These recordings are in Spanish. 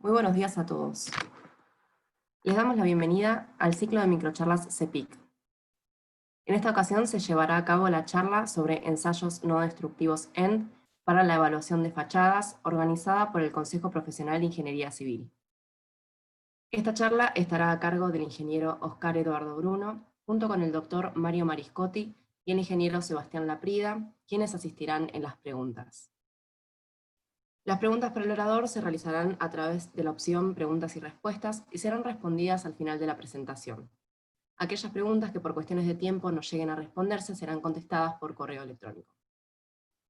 Muy buenos días a todos. Les damos la bienvenida al ciclo de microcharlas CEPIC. En esta ocasión se llevará a cabo la charla sobre ensayos no destructivos END para la evaluación de fachadas, organizada por el Consejo Profesional de Ingeniería Civil. Esta charla estará a cargo del ingeniero Oscar Eduardo Bruno, junto con el doctor Mario Mariscotti y el ingeniero Sebastián Laprida, quienes asistirán en las preguntas. Las preguntas para el orador se realizarán a través de la opción Preguntas y Respuestas y serán respondidas al final de la presentación. Aquellas preguntas que por cuestiones de tiempo no lleguen a responderse serán contestadas por correo electrónico.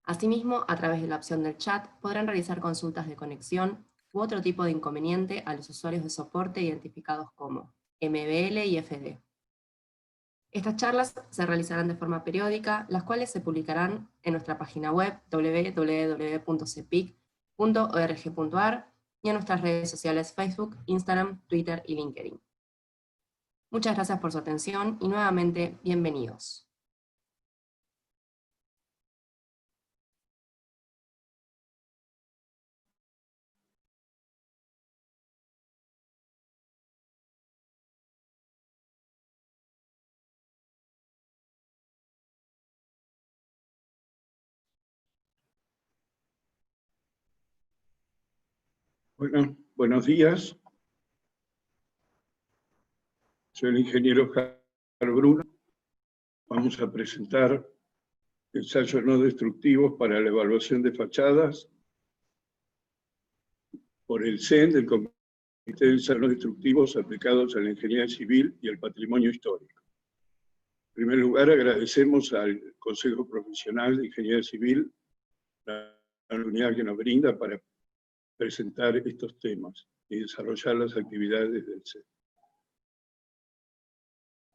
Asimismo, a través de la opción del chat podrán realizar consultas de conexión u otro tipo de inconveniente a los usuarios de soporte identificados como MBL y FD. Estas charlas se realizarán de forma periódica, las cuales se publicarán en nuestra página web www.cepic.org.ar y en nuestras redes sociales Facebook, Instagram, Twitter y LinkedIn. Muchas gracias por su atención y nuevamente bienvenidos. Bueno, buenos días. Soy el ingeniero Oscar Bruno. Vamos a presentar ensayos no destructivos para la evaluación de fachadas por el CEN, del Comité de Ensayos no destructivos aplicados a la ingeniería civil y al patrimonio histórico. En primer lugar, agradecemos al Consejo Profesional de Ingeniería Civil la oportunidad que nos brinda para presentar estos temas y desarrollar las actividades del CEN.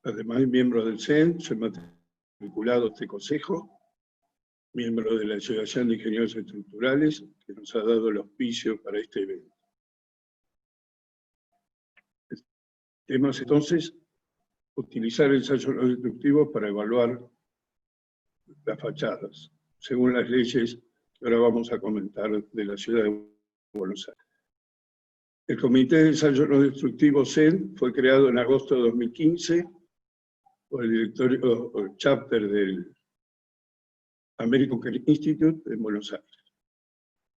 Además de miembro del CEN, soy matriculado a este consejo, miembro de la Asociación de Ingenieros Estructurales, que nos ha dado el auspicio para este evento. El tema es entonces utilizar ensayos no destructivos para evaluar las fachadas, según las leyes que ahora vamos a comentar de la ciudad de Buenos Aires. El Comité de Ensayos No Destructivos CEN fue creado en agosto de 2015 por el directorio o el chapter del American Institute en Buenos Aires.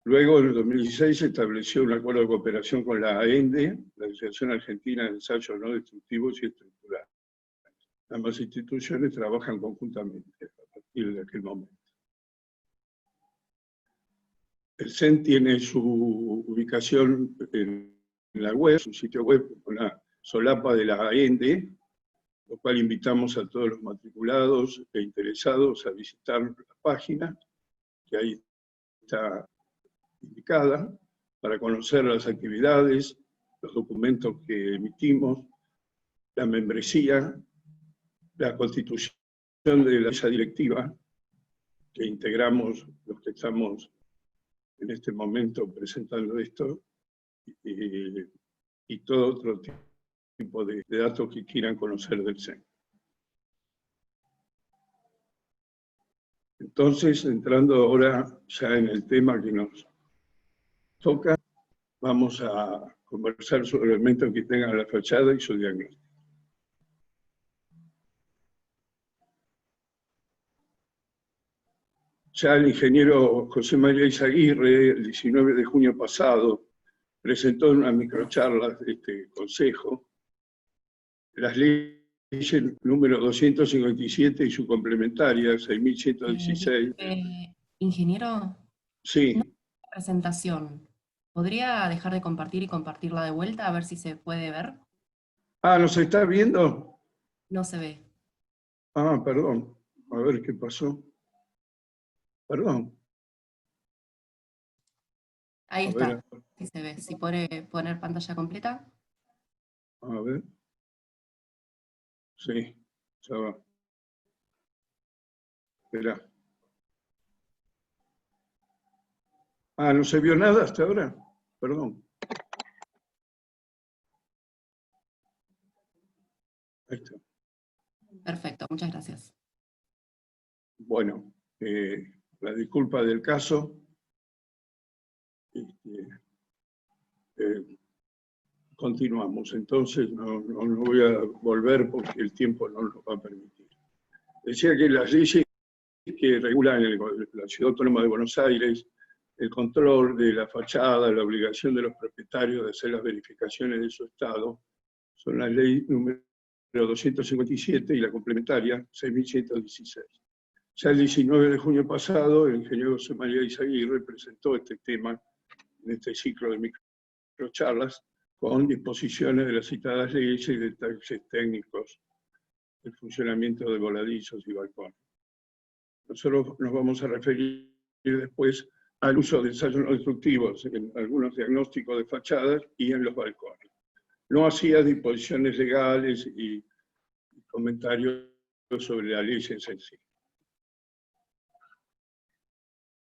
Luego, en el 2016, se estableció un acuerdo de cooperación con la AENDE, la Asociación Argentina de Ensayos No Destructivos y Estructurales. Ambas instituciones trabajan conjuntamente a partir de aquel momento. El CEN tiene su ubicación en la web, su sitio web, con la solapa de la AENDE, lo cual invitamos a todos los matriculados e interesados a visitar la página, que ahí está indicada, para conocer las actividades, los documentos que emitimos, la membresía, la constitución de la mesa directiva que integramos los que estamos en este momento presentando esto, y todo otro tipo de datos que quieran conocer del CEN. Entonces, entrando ahora ya en el tema que nos toca, vamos a conversar sobre el elemento que tenga la fachada y su diagnóstico. Ya el ingeniero José María Izaguirre, el 19 de junio pasado, presentó en una microcharla de este consejo las leyes número 257 y su complementaria, 6116. Ingeniero, Sí. no hay presentación. ¿Podría dejar de compartir y compartirla de vuelta a ver si se puede ver? Ah, ¿nos está viendo? No se ve. Ah, perdón. A ver qué pasó. Perdón. Ahí A está, ver, sí se ve. Si puede poner pantalla completa. a ver. Sí, ya va. Espera. Ah, ¿no se vio nada hasta ahora? Perdón. Ahí está. Perfecto, muchas gracias. Bueno, la disculpa del caso. continuamos. Entonces no voy a volver porque el tiempo no nos va a permitir. Decía que las leyes que regulan la Ciudad Autónoma de Buenos Aires el control de la fachada, la obligación de los propietarios de hacer las verificaciones de su estado, son la ley número 257 y la complementaria 6116. Ya el 19 de junio pasado, el ingeniero José María Izaguirre presentó este tema en este ciclo de microcharlas con disposiciones de las citadas leyes y detalles técnicos del funcionamiento de voladizos y balcones. Nosotros nos vamos a referir después al uso de ensayos no destructivos en algunos diagnósticos de fachadas y en los balcones. No hacía disposiciones legales y comentarios sobre la ley en sí.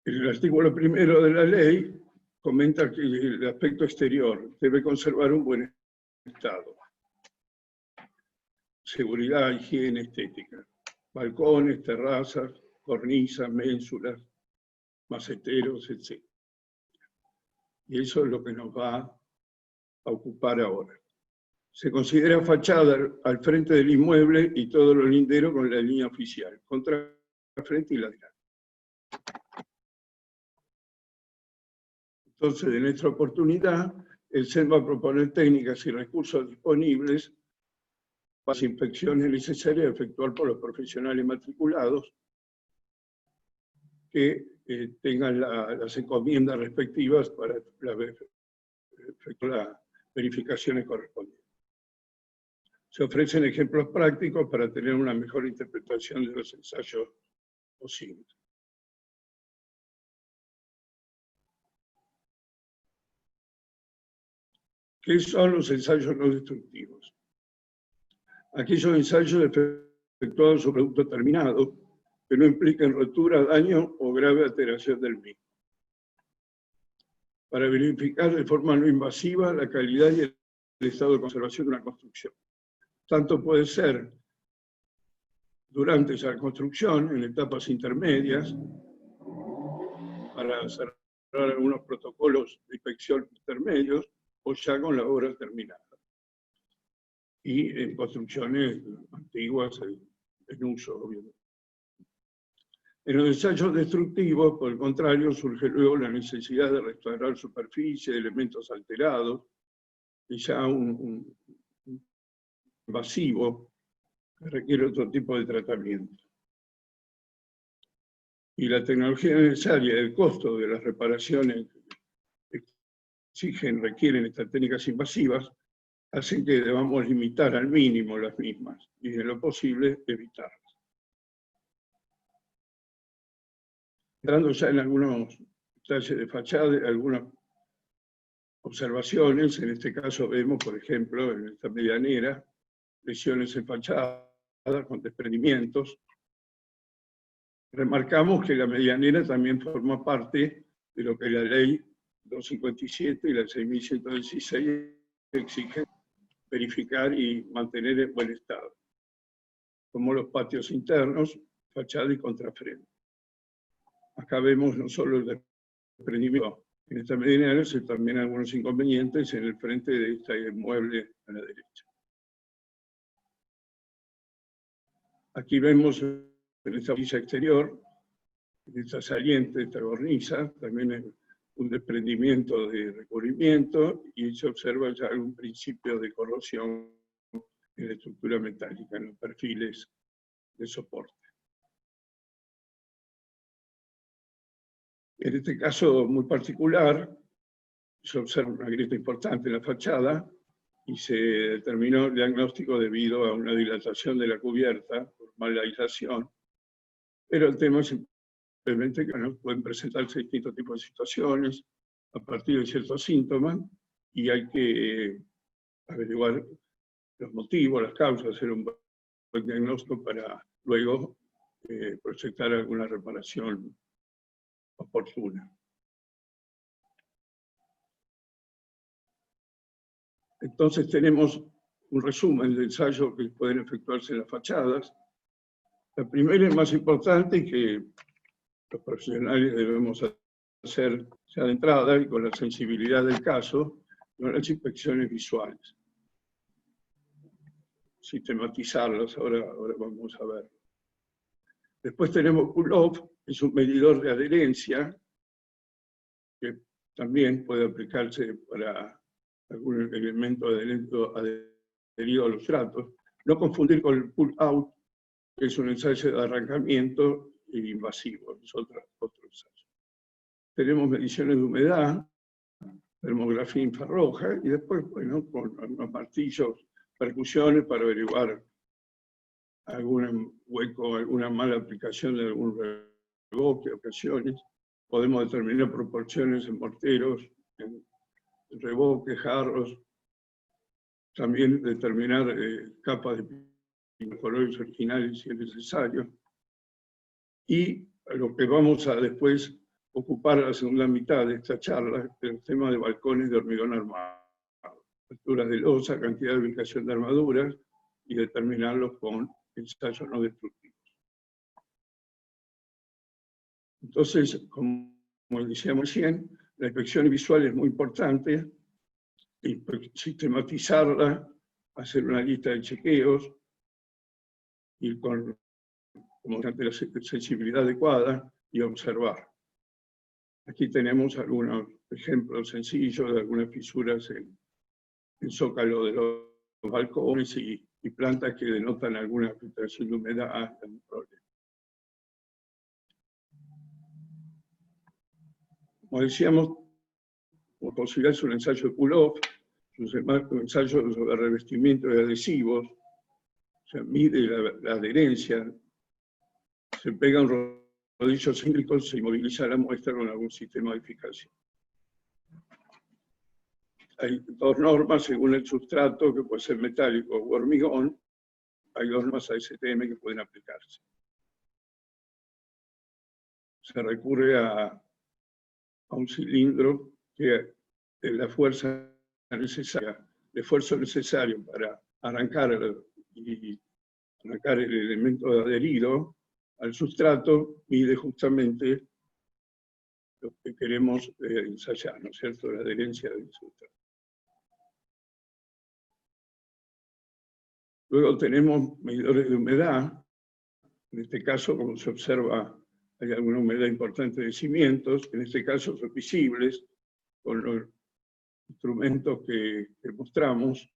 El artículo primero de la ley comenta que el aspecto exterior debe conservar un buen estado. Seguridad, higiene, estética. Balcones, terrazas, cornisas, ménsulas, maceteros, etc. Y eso es lo que nos va a ocupar ahora. Se considera fachada al frente del inmueble y todo lo lindero con la línea oficial, contrafrente y lateral. Entonces, en esta oportunidad, el CEN va a proponer técnicas y recursos disponibles para las inspecciones necesarias a efectuar por los profesionales matriculados que tengan las encomiendas respectivas para efectuar las verificaciones correspondientes. Se ofrecen ejemplos prácticos para tener una mejor interpretación de los ensayos posibles. ¿Qué son los ensayos no destructivos? Aquellos ensayos efectuados sobre producto terminado que no impliquen rotura, daño o grave alteración del mismo. Para verificar de forma no invasiva la calidad y el estado de conservación de una construcción. Tanto puede ser durante esa construcción, en etapas intermedias, para cerrar algunos protocolos de inspección intermedios, o ya con la obra terminada. Y en construcciones antiguas en uso, obviamente. En los ensayos destructivos, por el contrario, surge luego la necesidad de restaurar superficie, elementos alterados, y ya un invasivo que requiere otro tipo de tratamiento. Y la tecnología necesaria, el costo de las reparaciones que requieren estas técnicas invasivas, hacen que debamos limitar al mínimo las mismas y, en lo posible, evitarlas. Entrando ya en algunos detalles de fachada, algunas observaciones, en este caso vemos, por ejemplo, en esta medianera, lesiones en fachada con desprendimientos. Remarcamos que la medianera también forma parte de lo que la ley 257 y la 6116 exigen verificar y mantener en buen estado, como los patios internos, fachada y contrafrente. Acá vemos no solo el desprendimiento en esta medianera, sino también algunos inconvenientes en el frente de este mueble a la derecha. Aquí vemos en esta orilla exterior, en esta saliente, esta cornisa, también un desprendimiento de recubrimiento y se observa ya algún principio de corrosión en la estructura metálica, en los perfiles de soporte. En este caso muy particular, se observa una grieta importante en la fachada y se determinó el diagnóstico debido a una dilatación de la cubierta por mala aislación, pero el tema es simplemente que pueden presentarse distintos tipos de situaciones a partir de ciertos síntomas y hay que averiguar los motivos, las causas, hacer un buen diagnóstico para luego proyectar alguna reparación oportuna. Entonces tenemos un resumen de ensayos que pueden efectuarse en las fachadas. La primera y más importante que los profesionales debemos hacer ya de entrada y con la sensibilidad del caso no las inspecciones visuales. Sistematizarlas, ahora vamos a ver. Después tenemos pull-off, es un medidor de adherencia, que también puede aplicarse para algún elemento adherido a los tratos. No confundir con el pull-out, que es un ensayo de arrancamiento invasivo, es otro ensayo. Tenemos mediciones de humedad, termografía infrarroja, y después, bueno, con unos martillos, percusiones para averiguar algún hueco, alguna mala aplicación de algún revoque, ocasiones. Podemos determinar proporciones en morteros, en revoques, jarros, también determinar capas de colores originales si es necesario. Y lo que vamos a después ocupar la segunda mitad de esta charla es el tema de balcones de hormigón armado. Altura de losa, cantidad de ubicación de armaduras y determinarlos con ensayos no destructivos. Entonces, como decíamos recién, la inspección visual es muy importante, sistematizarla, hacer una lista de chequeos, ir con la sensibilidad adecuada y observar. Aquí tenemos algunos ejemplos sencillos de algunas fisuras en zócalo de los balcones y plantas que denotan alguna filtración de humedad, algún problema. Como decíamos, como posibilidad es un ensayo de pull-off, un ensayo sobre revestimiento de adhesivos, se mide la adherencia, se pega un rodillo cíclico, se inmoviliza la muestra con algún sistema de fijación. Hay dos normas según el sustrato, que puede ser metálico o hormigón. Hay dos normas ASTM que pueden aplicarse. Se recurre a un cilindro que es la fuerza necesaria, el esfuerzo necesario para arrancar el elemento adherido al sustrato, mide justamente lo que queremos ensayar, ¿no es cierto?, la adherencia del sustrato. Luego tenemos medidores de humedad. En este caso, como se observa, hay alguna humedad importante de cimientos, en este caso son visibles con los instrumentos que mostramos.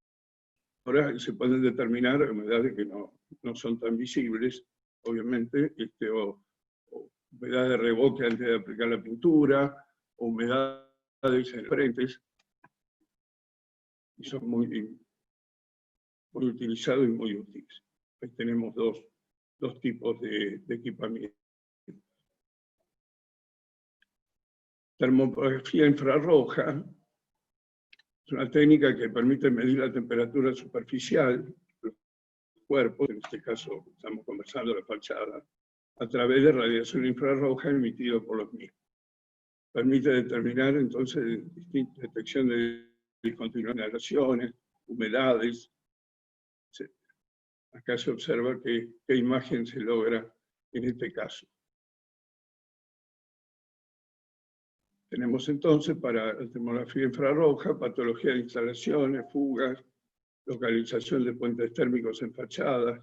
Ahora se pueden determinar humedades que no son tan visibles, obviamente, o humedad de revoque antes de aplicar la pintura, o humedades diferentes, y son muy utilizados y muy útiles. Ahí tenemos dos tipos de equipamiento. Termografía infrarroja es una técnica que permite medir la temperatura superficial de los cuerpos, en este caso estamos conversando de la fachada, a través de radiación infrarroja emitida por los mismos. Permite determinar entonces detección de discontinuidad de relaciones, humedades. Acá se observa qué imagen se logra en este caso. Tenemos entonces para la termografía infrarroja, patología de instalaciones, fugas, localización de puentes térmicos en fachadas,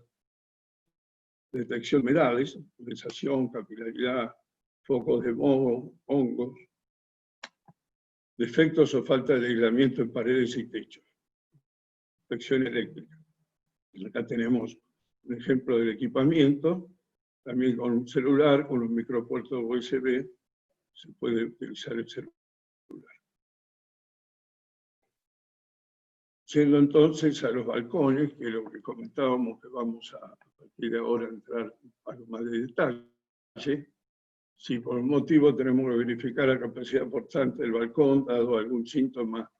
detección de humedades, condensación, capilaridad, focos de moho, hongos, defectos o falta de aislamiento en paredes y techos, inspección eléctrica. Acá tenemos un ejemplo del equipamiento, también con un celular, con un micropuerto USB, se puede utilizar el celular. Yendo entonces a los balcones, que es lo que comentábamos, que vamos a partir de ahora a entrar a lo más de detalle. Si por un motivo tenemos que verificar la capacidad portante del balcón, dado algún síntoma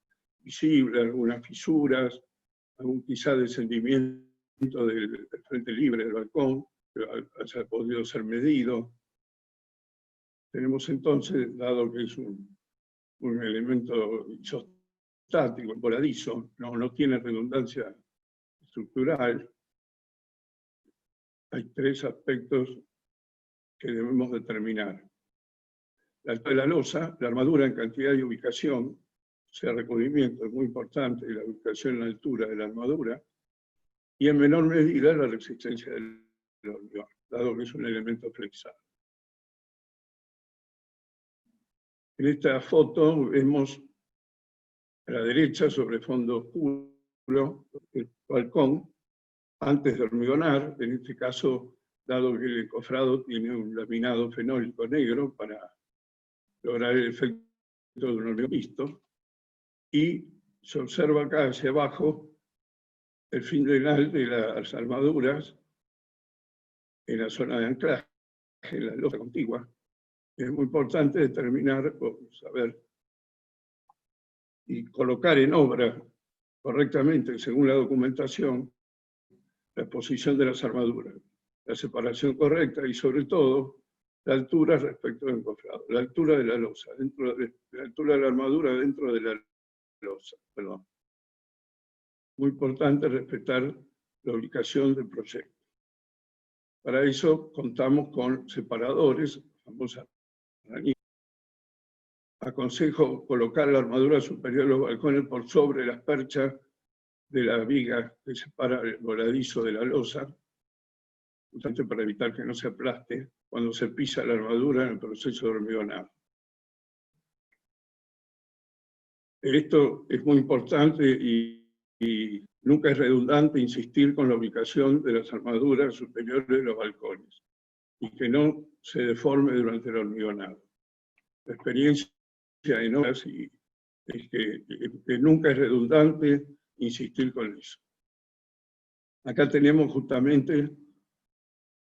visible, algunas fisuras, algún quizá descendimiento del frente libre del balcón, que haya podido ser medido. Tenemos entonces, dado que es un elemento isostático, voladizo, no tiene redundancia estructural, hay tres aspectos que debemos determinar. La altura de la losa, la armadura en cantidad y ubicación, sea, recubrimiento, es muy importante, la ubicación en la altura de la armadura, y en menor medida la resistencia del hormigón, dado que es un elemento flexable. En esta foto vemos a la derecha, sobre fondo oscuro, el balcón, antes de hormigonar, en este caso, dado que el encofrado tiene un laminado fenólico negro para lograr el efecto de un hormigón visto, y se observa acá hacia abajo el final de las armaduras en la zona de anclaje, en la losa contigua. Es muy importante determinar o saber y colocar en obra correctamente, según la documentación, la posición de las armaduras, la separación correcta y, sobre todo, la altura respecto del encofrado, la altura de la losa, la altura de la armadura dentro de la losa. Perdón. Muy importante respetar la ubicación del proyecto. Para eso contamos con separadores, famosas ranillas. Aconsejo colocar la armadura superior de los balcones por sobre las perchas de la viga que separa el voladizo de la losa, justamente para evitar que no se aplaste cuando se pisa la armadura en el proceso de hormigonado. Esto es muy importante y nunca es redundante insistir con la ubicación de las armaduras superiores de los balcones y que no se deforme durante el hormigonado. La experiencia en obras es que nunca es redundante insistir con eso. Acá tenemos justamente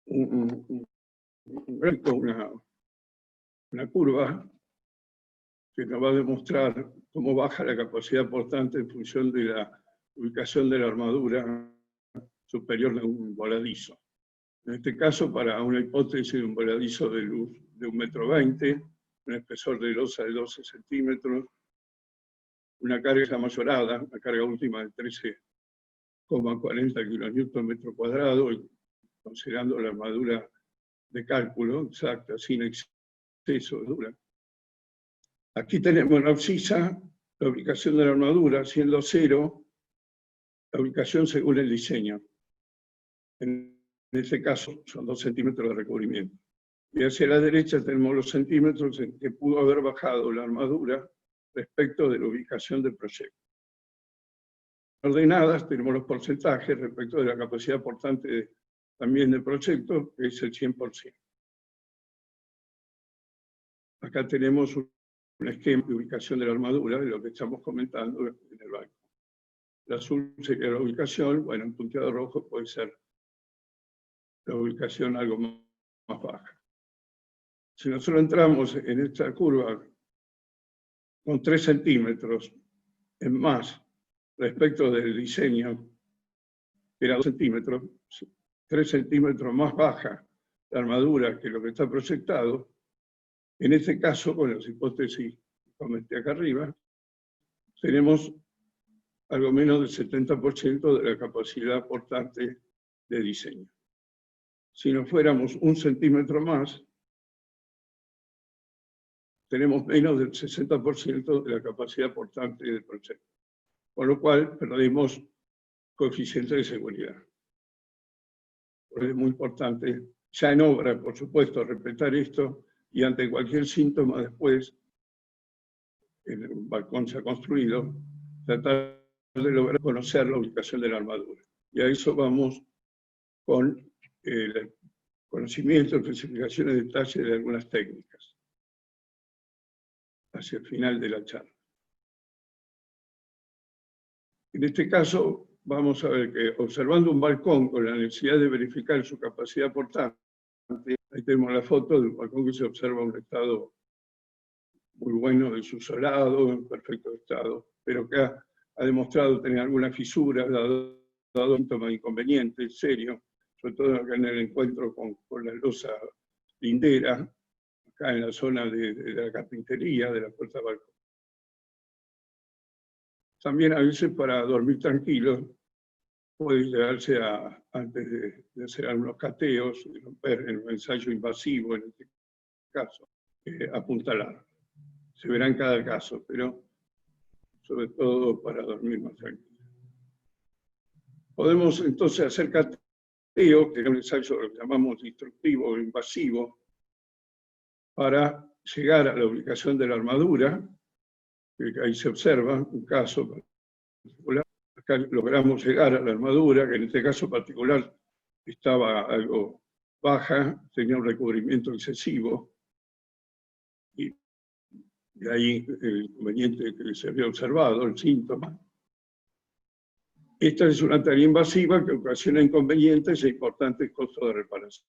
una curva que nos va a demostrar cómo baja la capacidad portante en función de la ubicación de la armadura superior de un voladizo. En este caso, para una hipótesis de un voladizo de luz de 1,20 m, un espesor de losa de 12 centímetros, una carga mayorada, una carga última de 13,40 kN/m², considerando la armadura de cálculo exacta, sin exceso de dura. Aquí tenemos la abscisa, la ubicación de la armadura, siendo 0 la ubicación según el diseño. En este caso son 2 centímetros de recubrimiento. Y hacia la derecha tenemos los centímetros en que pudo haber bajado la armadura respecto de la ubicación del proyecto. Ordenadas tenemos los porcentajes respecto de la capacidad portante también del proyecto, que es el 100%. Acá tenemos un esquema de ubicación de la armadura, de lo que estamos comentando en el banco. El azul sería la ubicación, bueno, en punteado rojo puede ser la ubicación algo más baja. Si nosotros entramos en esta curva con 3 centímetros en más respecto del diseño, que era 2 centímetros, 3 centímetros más baja la armadura que lo que está proyectado, en este caso, con las hipótesis que comenté acá arriba, tenemos algo menos del 70% de la capacidad portante de diseño. Si nos fuéramos 1 centímetro más, tenemos menos del 60% de la capacidad portante del proyecto, con lo cual perdemos coeficiente de seguridad. Es muy importante, ya en obra, por supuesto, respetar esto y ante cualquier síntoma después, el balcón se ha construido, tratar de lograr conocer la ubicación de la armadura. Y a eso vamos con el conocimiento, especificaciones de detalle de algunas técnicas, hacia el final de la charla. En este caso, vamos a ver que observando un balcón con la necesidad de verificar su capacidad portante, ahí tenemos la foto de un balcón que se observa un estado muy bueno de su solado, en perfecto estado, pero que ha demostrado tener alguna fisura, dado síntomas inconvenientes, serios, sobre todo en el encuentro con la losa lindera, acá en la zona de la carpintería, de la puerta balcón. También a veces para dormir tranquilos puede llegarse antes de hacer algunos cateos, de romper en un ensayo invasivo en este caso, apuntalar. Se verá en cada caso, pero sobre todo para dormir más tranquilo. Podemos entonces hacer cateo, que es un ensayo que llamamos instructivo o invasivo, para llegar a la ubicación de la armadura, que ahí se observa un caso particular. Acá logramos llegar a la armadura, que en este caso particular estaba algo baja, tenía un recubrimiento excesivo, y de ahí el inconveniente que se había observado, el síntoma. Esta es una tarea invasiva que ocasiona inconvenientes e importantes costos de reparación.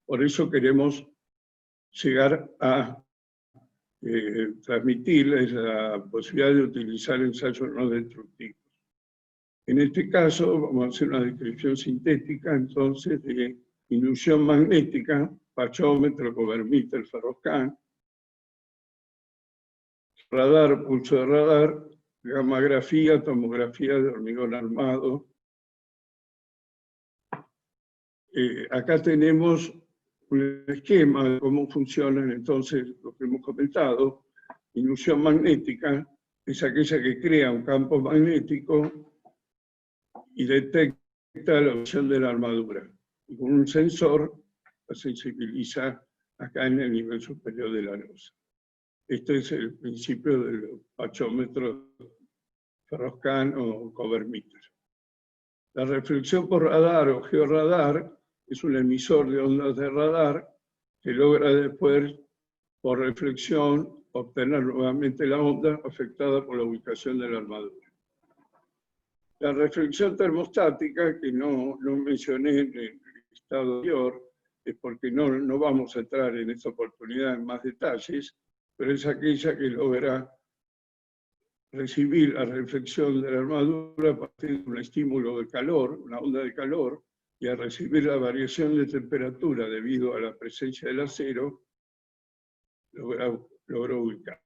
Por eso queremos llegar a transmitirles la posibilidad de utilizar ensayos no destructivos. En este caso, vamos a hacer una descripción sintética, entonces, de inducción magnética, pachómetro, covermíter, ferroscan, radar, pulso de radar, gammagrafía, tomografía de hormigón armado. Acá tenemos un esquema de cómo funcionan entonces lo que hemos comentado. Inducción magnética es aquella que crea un campo magnético y detecta la opción de la armadura. Y con un sensor la sensibiliza acá en el nivel superior de la losa. Este es el principio del pachómetro ferroscan o covermíter. La reflexión por radar o georradar es un emisor de ondas de radar que logra después, por reflexión, obtener nuevamente la onda afectada por la ubicación de la armadura. La reflexión termostática, que no mencioné en el estado anterior, es porque no vamos a entrar en esta oportunidad en más detalles, pero es aquella que logra recibir la reflexión de la armadura a partir de un estímulo de calor, una onda de calor, y al recibir la variación de temperatura debido a la presencia del acero, logró ubicar.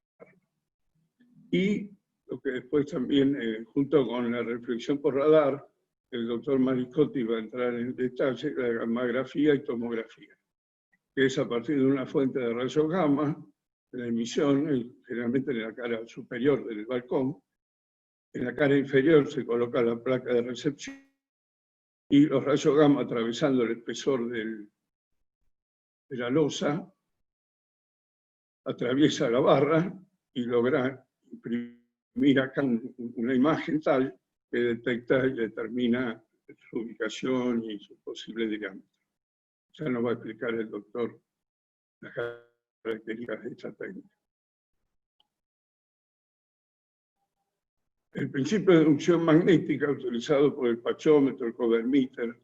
Y lo que después también, junto con la reflexión por radar, el doctor Mariscotti va a entrar en detalle, la gammagrafía y tomografía, que es a partir de una fuente de rayos gamma, la emisión, generalmente en la cara superior del balcón. En la cara inferior se coloca la placa de recepción y los rayos gamma atravesando el espesor de la losa atraviesa la barra y logra imprimir acá una imagen tal que detecta y determina su ubicación y su posible diámetro. Ya nos va a explicar el doctor las características de esta técnica. El principio de inducción magnética utilizado por el pachómetro, el covermíter,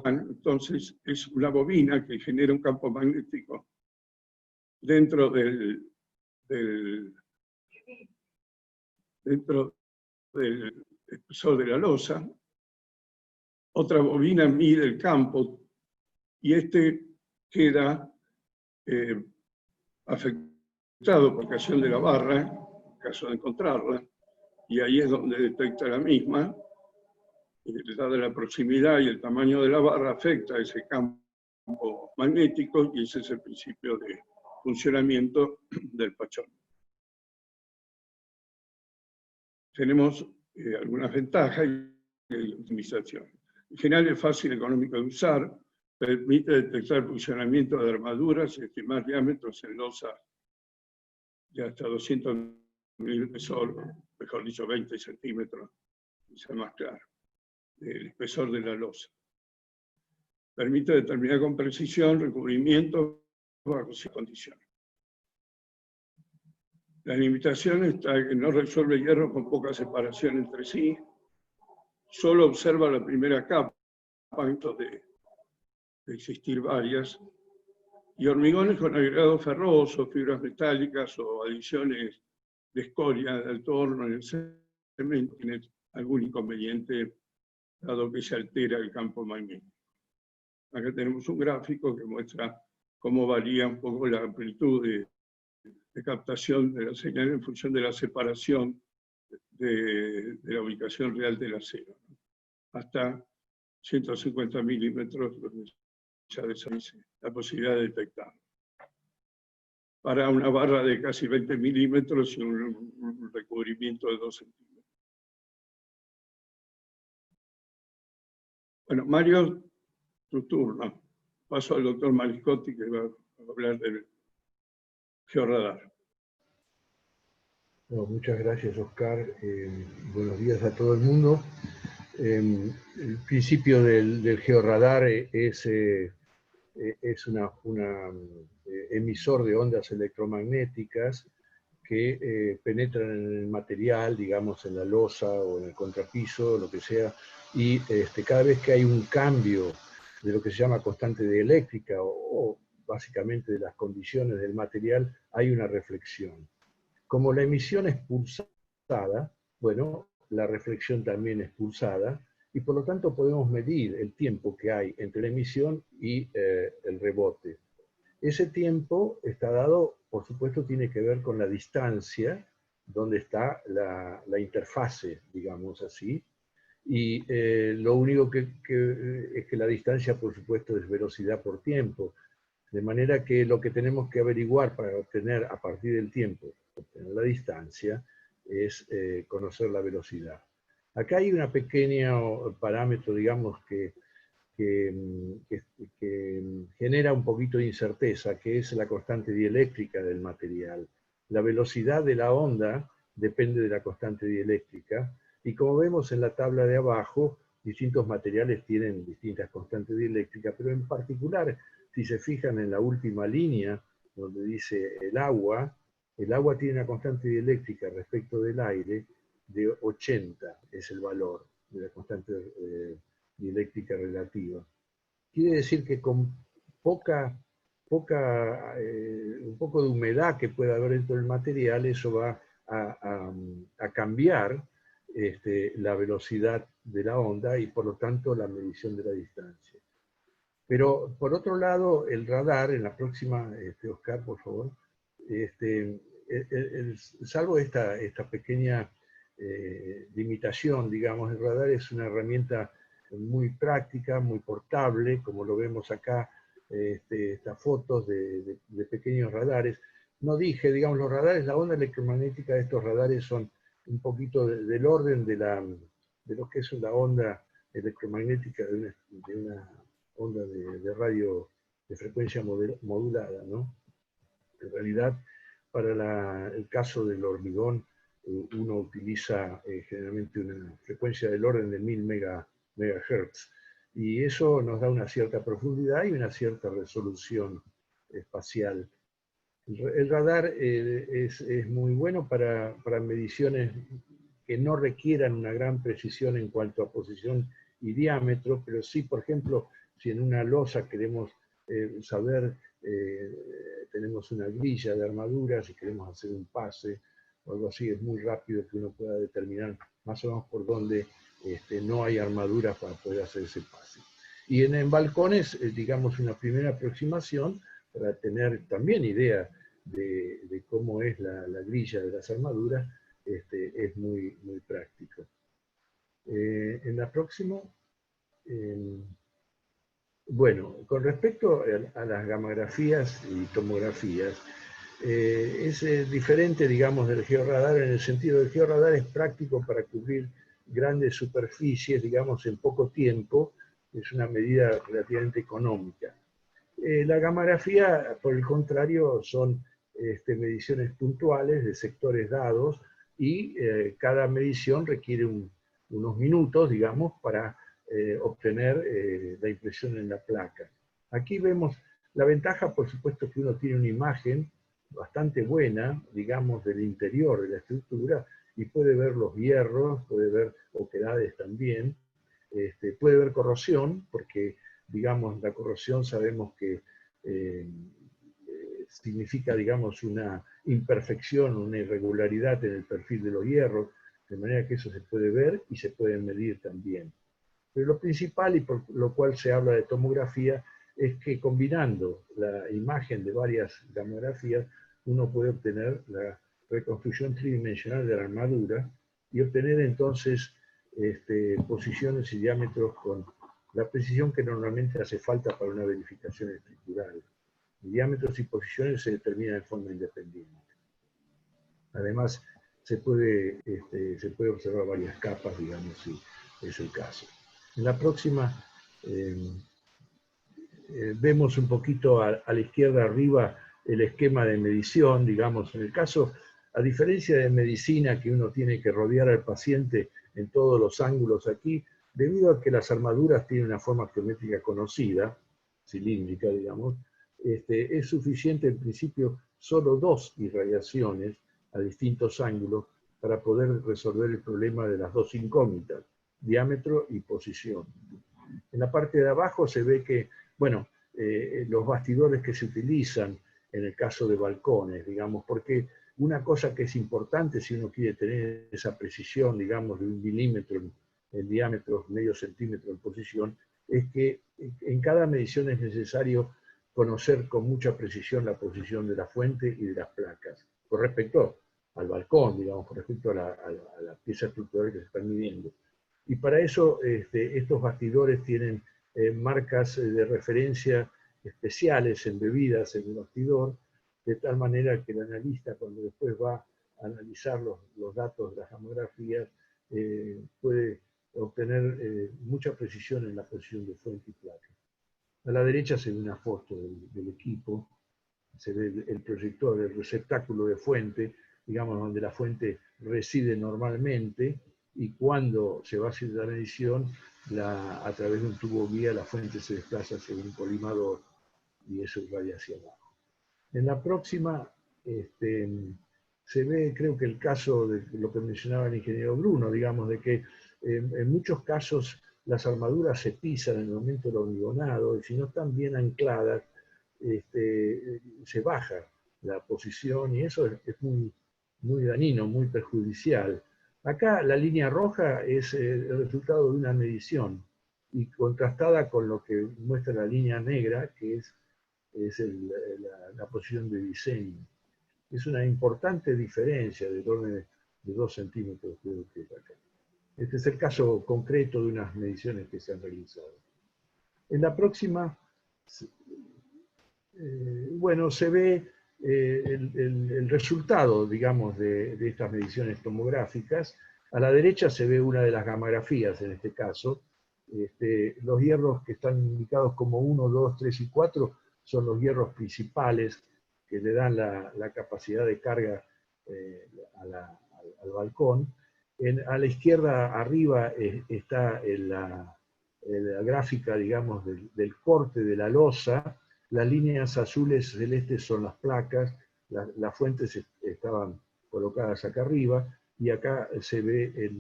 entonces es una bobina que genera un campo magnético dentro del espesor de la losa. Otra bobina mide el campo y este queda afectado por ocasión de la barra, en caso de encontrarla, y ahí es donde detecta la misma. Dada la proximidad y el tamaño de la barra afecta ese campo magnético y ese es el principio de funcionamiento del pachómetro. Tenemos algunas ventajas y optimización. En general es fácil y económico de usar, permite detectar el funcionamiento de armaduras y estimar diámetros en losa de hasta 200 milímetros, mejor dicho 20 centímetros, sea más claro, el espesor de la losa. Permite determinar con precisión recubrimiento bajo ciertas condiciones. La limitación está en que no resuelve hierro con poca separación entre sí, solo observa la primera capa, antes de existir varias, y hormigones con agregados ferrosos, fibras metálicas o adiciones de escoria del torno en el cemento tienen algún inconveniente dado que se altera el campo magnético. Acá tenemos un gráfico que muestra cómo varía un poco la amplitud de captación de la señal en función de la separación de la ubicación real del acero, hasta 150 milímetros, donde ya desaparece la posibilidad de detectarlo. para una barra de casi 20 milímetros y un recubrimiento de 2 centímetros. Bueno, Mario, tu turno. Paso al doctor Mariscotti, que va a hablar del georradar. No, muchas gracias, Oscar. Buenos días a todo el mundo. El principio del georradar es un emisor de ondas electromagnéticas que penetran en el material, digamos en la losa o en el contrapiso, lo que sea, y cada vez que hay un cambio de lo que se llama constante dieléctrica o básicamente de las condiciones del material, hay una reflexión. Como la emisión es pulsada, bueno, la reflexión también es pulsada, y por lo tanto podemos medir el tiempo que hay entre la emisión y el rebote. Ese tiempo está dado, por supuesto, tiene que ver con la distancia donde está la interfase, digamos así, y lo único es que la distancia, por supuesto, es velocidad por tiempo, de manera que lo que tenemos que averiguar para obtener a partir del tiempo, obtener la distancia, es conocer la velocidad. Acá hay una pequeña parámetro, digamos, que genera un poquito de incerteza, que es la constante dieléctrica del material. La velocidad de la onda depende de la constante dieléctrica, y como vemos en la tabla de abajo, distintos materiales tienen distintas constantes dieléctricas, pero en particular, si se fijan en la última línea, donde dice el agua tiene una constante dieléctrica respecto del aire de 80, es el valor de la constante dieléctrica relativa. Quiere decir que con un poco de humedad que pueda haber dentro del material, eso va a cambiar la velocidad de la onda y por lo tanto la medición de la distancia. Pero por otro lado, el radar, en la próxima, Oscar, por favor, salvo esta pequeña limitación, digamos, el radar es una herramienta muy práctica, muy portable, como lo vemos acá, estas fotos de pequeños radares. No dije, digamos, los radares, la onda electromagnética de estos radares son un poquito del orden de lo que es la onda electromagnética de una onda de radio de frecuencia modulada, ¿no? En realidad, para el caso del hormigón, uno utiliza generalmente una frecuencia del orden de 1000 megahertz, y eso nos da una cierta profundidad y una cierta resolución espacial. El radar es muy bueno para mediciones que no requieran una gran precisión en cuanto a posición y diámetro, pero sí, por ejemplo, si en una losa queremos saber, tenemos una grilla de armaduras y queremos hacer un pase o algo así, es muy rápido que uno pueda determinar más o menos por dónde no hay armaduras para poder hacer ese pase. Y en balcones, digamos, una primera aproximación para tener también idea de cómo es la grilla de las armaduras, es muy práctico. En la próxima, bueno, con respecto a las gamografías y tomografías, es diferente, digamos, del georradar en el sentido del georradar es práctico para cubrir grandes superficies, digamos, en poco tiempo, es una medida relativamente económica. La gamografía, por el contrario, son mediciones puntuales de sectores dados y cada medición requiere unos minutos, digamos, para obtener la impresión en la placa. Aquí vemos la ventaja, por supuesto, que uno tiene una imagen bastante buena, digamos, del interior de la estructura y puede ver los hierros, puede ver oquedades también, puede ver corrosión, porque digamos, la corrosión sabemos que significa, digamos, una imperfección, una irregularidad en el perfil de los hierros, de manera que eso se puede ver y se puede medir también. Pero lo principal, y por lo cual se habla de tomografía, es que combinando la imagen de varias gamografías, uno puede obtener la reconstrucción tridimensional de la armadura y obtener entonces posiciones y diámetros con la precisión que normalmente hace falta para una verificación estructural. Diámetros y posiciones se determinan de forma independiente. Además, se puede observar varias capas, digamos, si es el caso. En la próxima vemos un poquito a la izquierda arriba el esquema de medición, digamos, en el caso, a diferencia de medicina, que uno tiene que rodear al paciente en todos los ángulos aquí, debido a que las armaduras tienen una forma geométrica conocida, cilíndrica, digamos, es suficiente en principio solo 2 irradiaciones a distintos ángulos para poder resolver el problema de las dos incógnitas, diámetro y posición. En la parte de abajo se ve que, bueno, los bastidores que se utilizan en el caso de balcones, digamos, porque una cosa que es importante si uno quiere tener esa precisión, digamos, de 1 milímetro en diámetro, medio centímetro en posición, es que en cada medición es necesario conocer con mucha precisión la posición de la fuente y de las placas, con respecto al balcón, digamos, con respecto a la pieza estructural que se está midiendo. Y para eso estos bastidores tienen marcas de referencia especiales embebidas en el bastidor, de tal manera que el analista, cuando después va a analizar los datos de las gamografías, puede obtener mucha precisión en la posición de fuente y placa. A la derecha se ve una foto del equipo, se ve el proyector, el receptáculo de fuente, digamos, donde la fuente reside normalmente, y cuando se va a hacer la medición, a través de un tubo guía, la fuente se desplaza hacia un colimador, y eso irradia hacia abajo. En la próxima se ve, creo que el caso de lo que mencionaba el ingeniero Bruno, digamos, de que en muchos casos las armaduras se pisan en el momento del hormigonado, y si no están bien ancladas, se baja la posición, y eso es muy, muy dañino, muy perjudicial. Acá la línea roja es el resultado de una medición, y contrastada con lo que muestra la línea negra, que es la posición de diseño. Es una importante diferencia del orden de 2 centímetros, creo que es acá. Este es el caso concreto de unas mediciones que se han realizado. En la próxima, bueno, se ve el resultado, digamos, de estas mediciones tomográficas. A la derecha se ve una de las gamografías, en este caso. Los hierros que están indicados como 1, 2, 3 y 4 son los hierros principales que le dan la capacidad de carga al balcón. A la izquierda arriba está la gráfica, digamos, del corte de la losa. Las líneas azules celestes son las placas, las fuentes estaban colocadas acá arriba, y acá se ve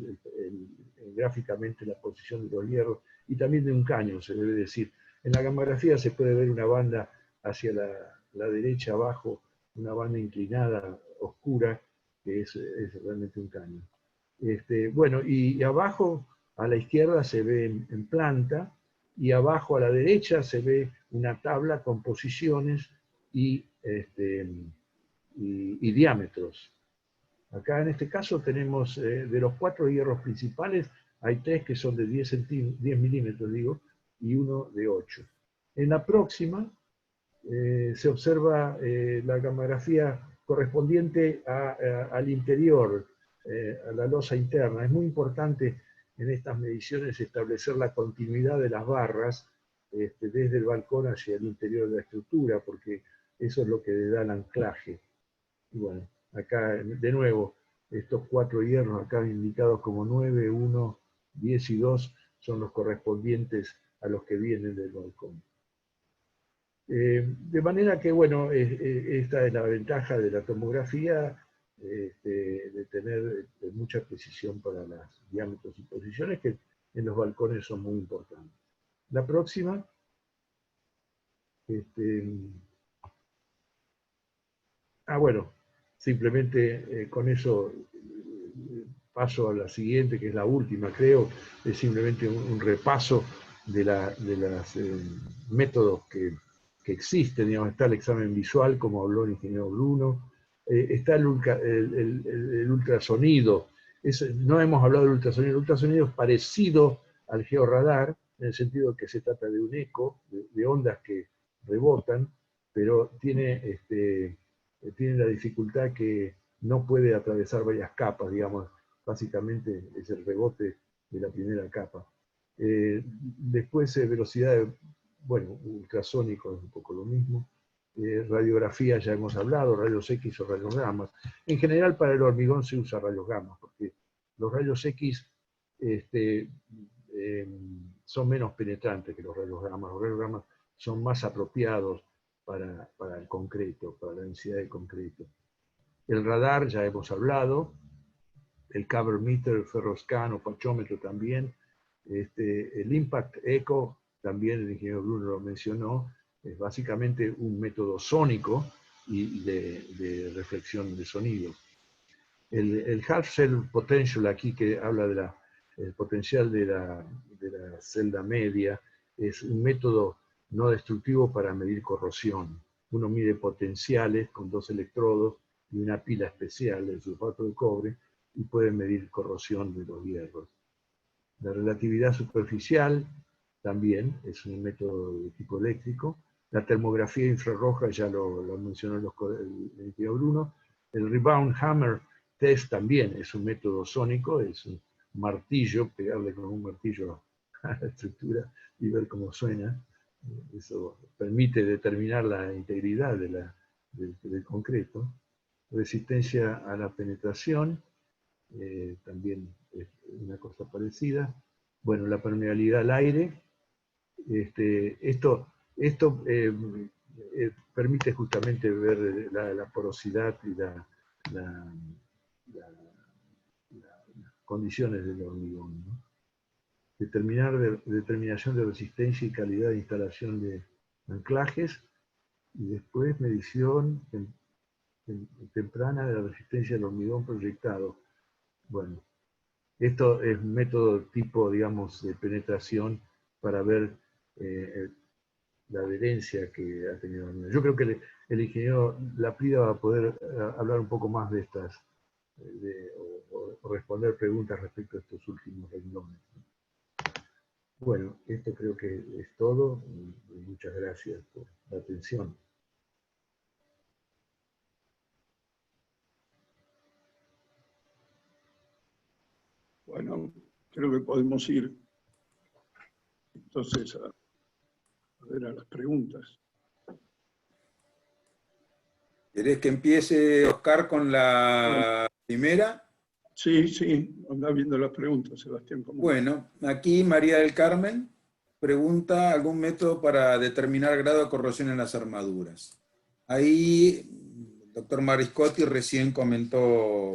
gráficamente la posición de los hierros, y también de un caño, se debe decir. En la gamografía se puede ver una banda hacia la derecha abajo, una banda inclinada, oscura, que es realmente un caño. Bueno, y abajo a la izquierda se ve en planta, y abajo a la derecha se ve una tabla con posiciones y diámetros. Acá en este caso tenemos, de los 4 hierros principales, hay 3 que son de 10 milímetros, digo, y 1 de 8. En la próxima se observa la gamografía correspondiente al interior, a la losa interna. Es muy importante en estas mediciones establecer la continuidad de las barras desde el balcón hacia el interior de la estructura, porque eso es lo que le da el anclaje. Y bueno, acá de nuevo, estos 4 hierros acá indicados como 9, 1, 10 y 2 son los correspondientes a los que vienen del balcón. De manera que, bueno, esta es la ventaja de la tomografía, de tener mucha precisión para los diámetros y posiciones, que en los balcones son muy importantes. La próxima. Bueno, simplemente con eso paso a la siguiente, que es la última, creo. Es simplemente un repaso de los métodos que existen. Digamos, está el examen visual, como habló el ingeniero Bruno. Está el ultrasonido. No hemos hablado del ultrasonido. El ultrasonido es parecido al georradar, en el sentido que se trata de un eco, de ondas que rebotan, pero tiene la dificultad que no puede atravesar varias capas, digamos, básicamente es el rebote de la primera capa. Después velocidad, bueno, ultrasónico es un poco lo mismo. Radiografía ya hemos hablado, rayos X o rayos gamma. En general para el hormigón se usa rayos gamma, porque los rayos X son menos penetrantes que los rayos gamma. Los rayos gamma son más apropiados para el concreto, para la densidad de concreto. El radar ya hemos hablado, el cover meter, el ferroscan o pachómetro también, el impact echo, también el ingeniero Bruno lo mencionó, es básicamente un método sónico y de reflexión de sonido. El half cell potential aquí, que habla del potencial de la celda media, es un método no destructivo para medir corrosión. Uno mide potenciales con 2 electrodos y una pila especial del sulfato de cobre y puede medir corrosión de los hierros. La relatividad superficial también es un método de tipo eléctrico. La termografía infrarroja ya lo mencionó el ingeniero Bruno. El rebound hammer test también es un método sónico, es un martillo, pegarle con un martillo a la estructura y ver cómo suena. Eso permite determinar la integridad del concreto. Resistencia a la penetración, también es una cosa parecida. Bueno, la permeabilidad al aire. Esto permite justamente ver la porosidad y las condiciones del hormigón, ¿no? Determinación de resistencia y calidad de instalación de anclajes, y después medición temprana de la resistencia del hormigón proyectado. Bueno, esto es un método tipo, digamos, de penetración para ver la adherencia que ha tenido el hormigón. Yo creo que el ingeniero Laprida va a poder hablar un poco más de estas, o responder preguntas respecto a estos últimos renglones. Bueno, esto creo que es todo. Muchas gracias por la atención. Bueno, creo que podemos ir entonces a ver a las preguntas. ¿Querés que empiece, Oscar, con la primera? Sí, sí, anda viendo las preguntas, Sebastián. Bueno, aquí María del Carmen pregunta algún método para determinar grado de corrosión en las armaduras. Ahí el doctor Mariscotti recién comentó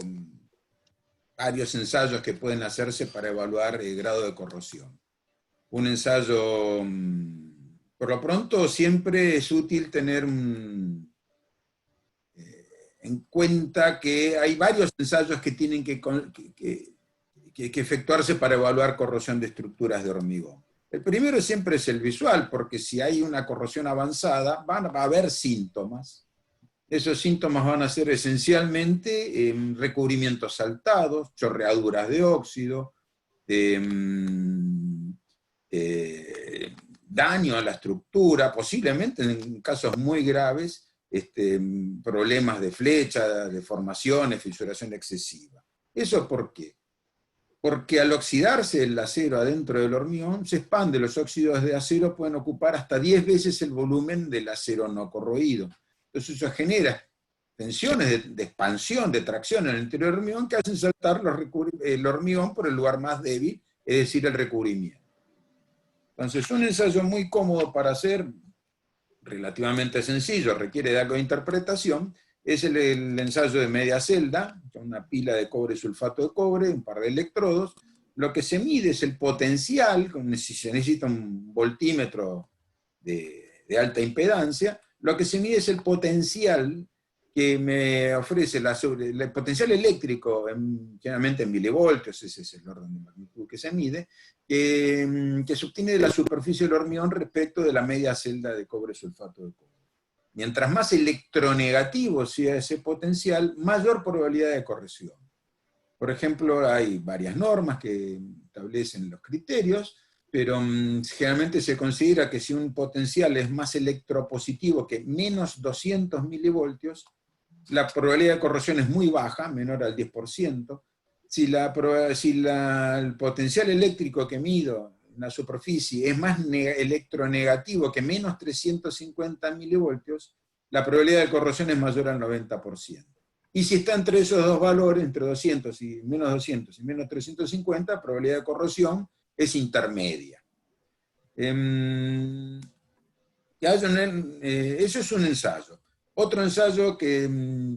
varios ensayos que pueden hacerse para evaluar el grado de corrosión. Un ensayo, por lo pronto, siempre es útil tener en cuenta que hay varios ensayos que tienen que efectuarse para evaluar corrosión de estructuras de hormigón. El primero siempre es el visual, porque si hay una corrosión avanzada, va a haber síntomas. Esos síntomas van a ser esencialmente recubrimientos saltados, chorreaduras de óxido, daño a la estructura, posiblemente en casos muy graves, problemas de flecha, deformaciones, fisuración excesiva. ¿Eso por qué? Porque al oxidarse el acero adentro del hormigón, se expande, los óxidos de acero pueden ocupar hasta 10 veces el volumen del acero no corroído. Entonces eso genera tensiones de expansión, de tracción en el interior del hormigón que hacen saltar el hormigón por el lugar más débil, es decir, el recubrimiento. Entonces un ensayo muy cómodo para hacer, relativamente sencillo, requiere de algo de interpretación, es el ensayo de media celda, una pila de cobre sulfato de cobre, un par de electrodos. Lo que se mide es el potencial, se necesita un voltímetro de alta impedancia, lo que se mide es el potencial que me ofrece el potencial eléctrico, generalmente en milivoltios, ese es el orden de magnitud que se mide, que se obtiene de la superficie del hormigón respecto de la media celda de cobre sulfato de cobre. Mientras más electronegativo sea ese potencial, mayor probabilidad de corrosión. Por ejemplo, hay varias normas que establecen los criterios. pero generalmente se considera que si un potencial es más electropositivo que menos 200 milivoltios, la probabilidad de corrosión es muy baja, menor al 10%. Si el potencial eléctrico que mido en la superficie es más electronegativo que menos 350 milivoltios, la probabilidad de corrosión es mayor al 90%. Y si está entre esos dos valores, entre 200 y menos 350, la probabilidad de corrosión es intermedia. Eso es un ensayo. Otro ensayo que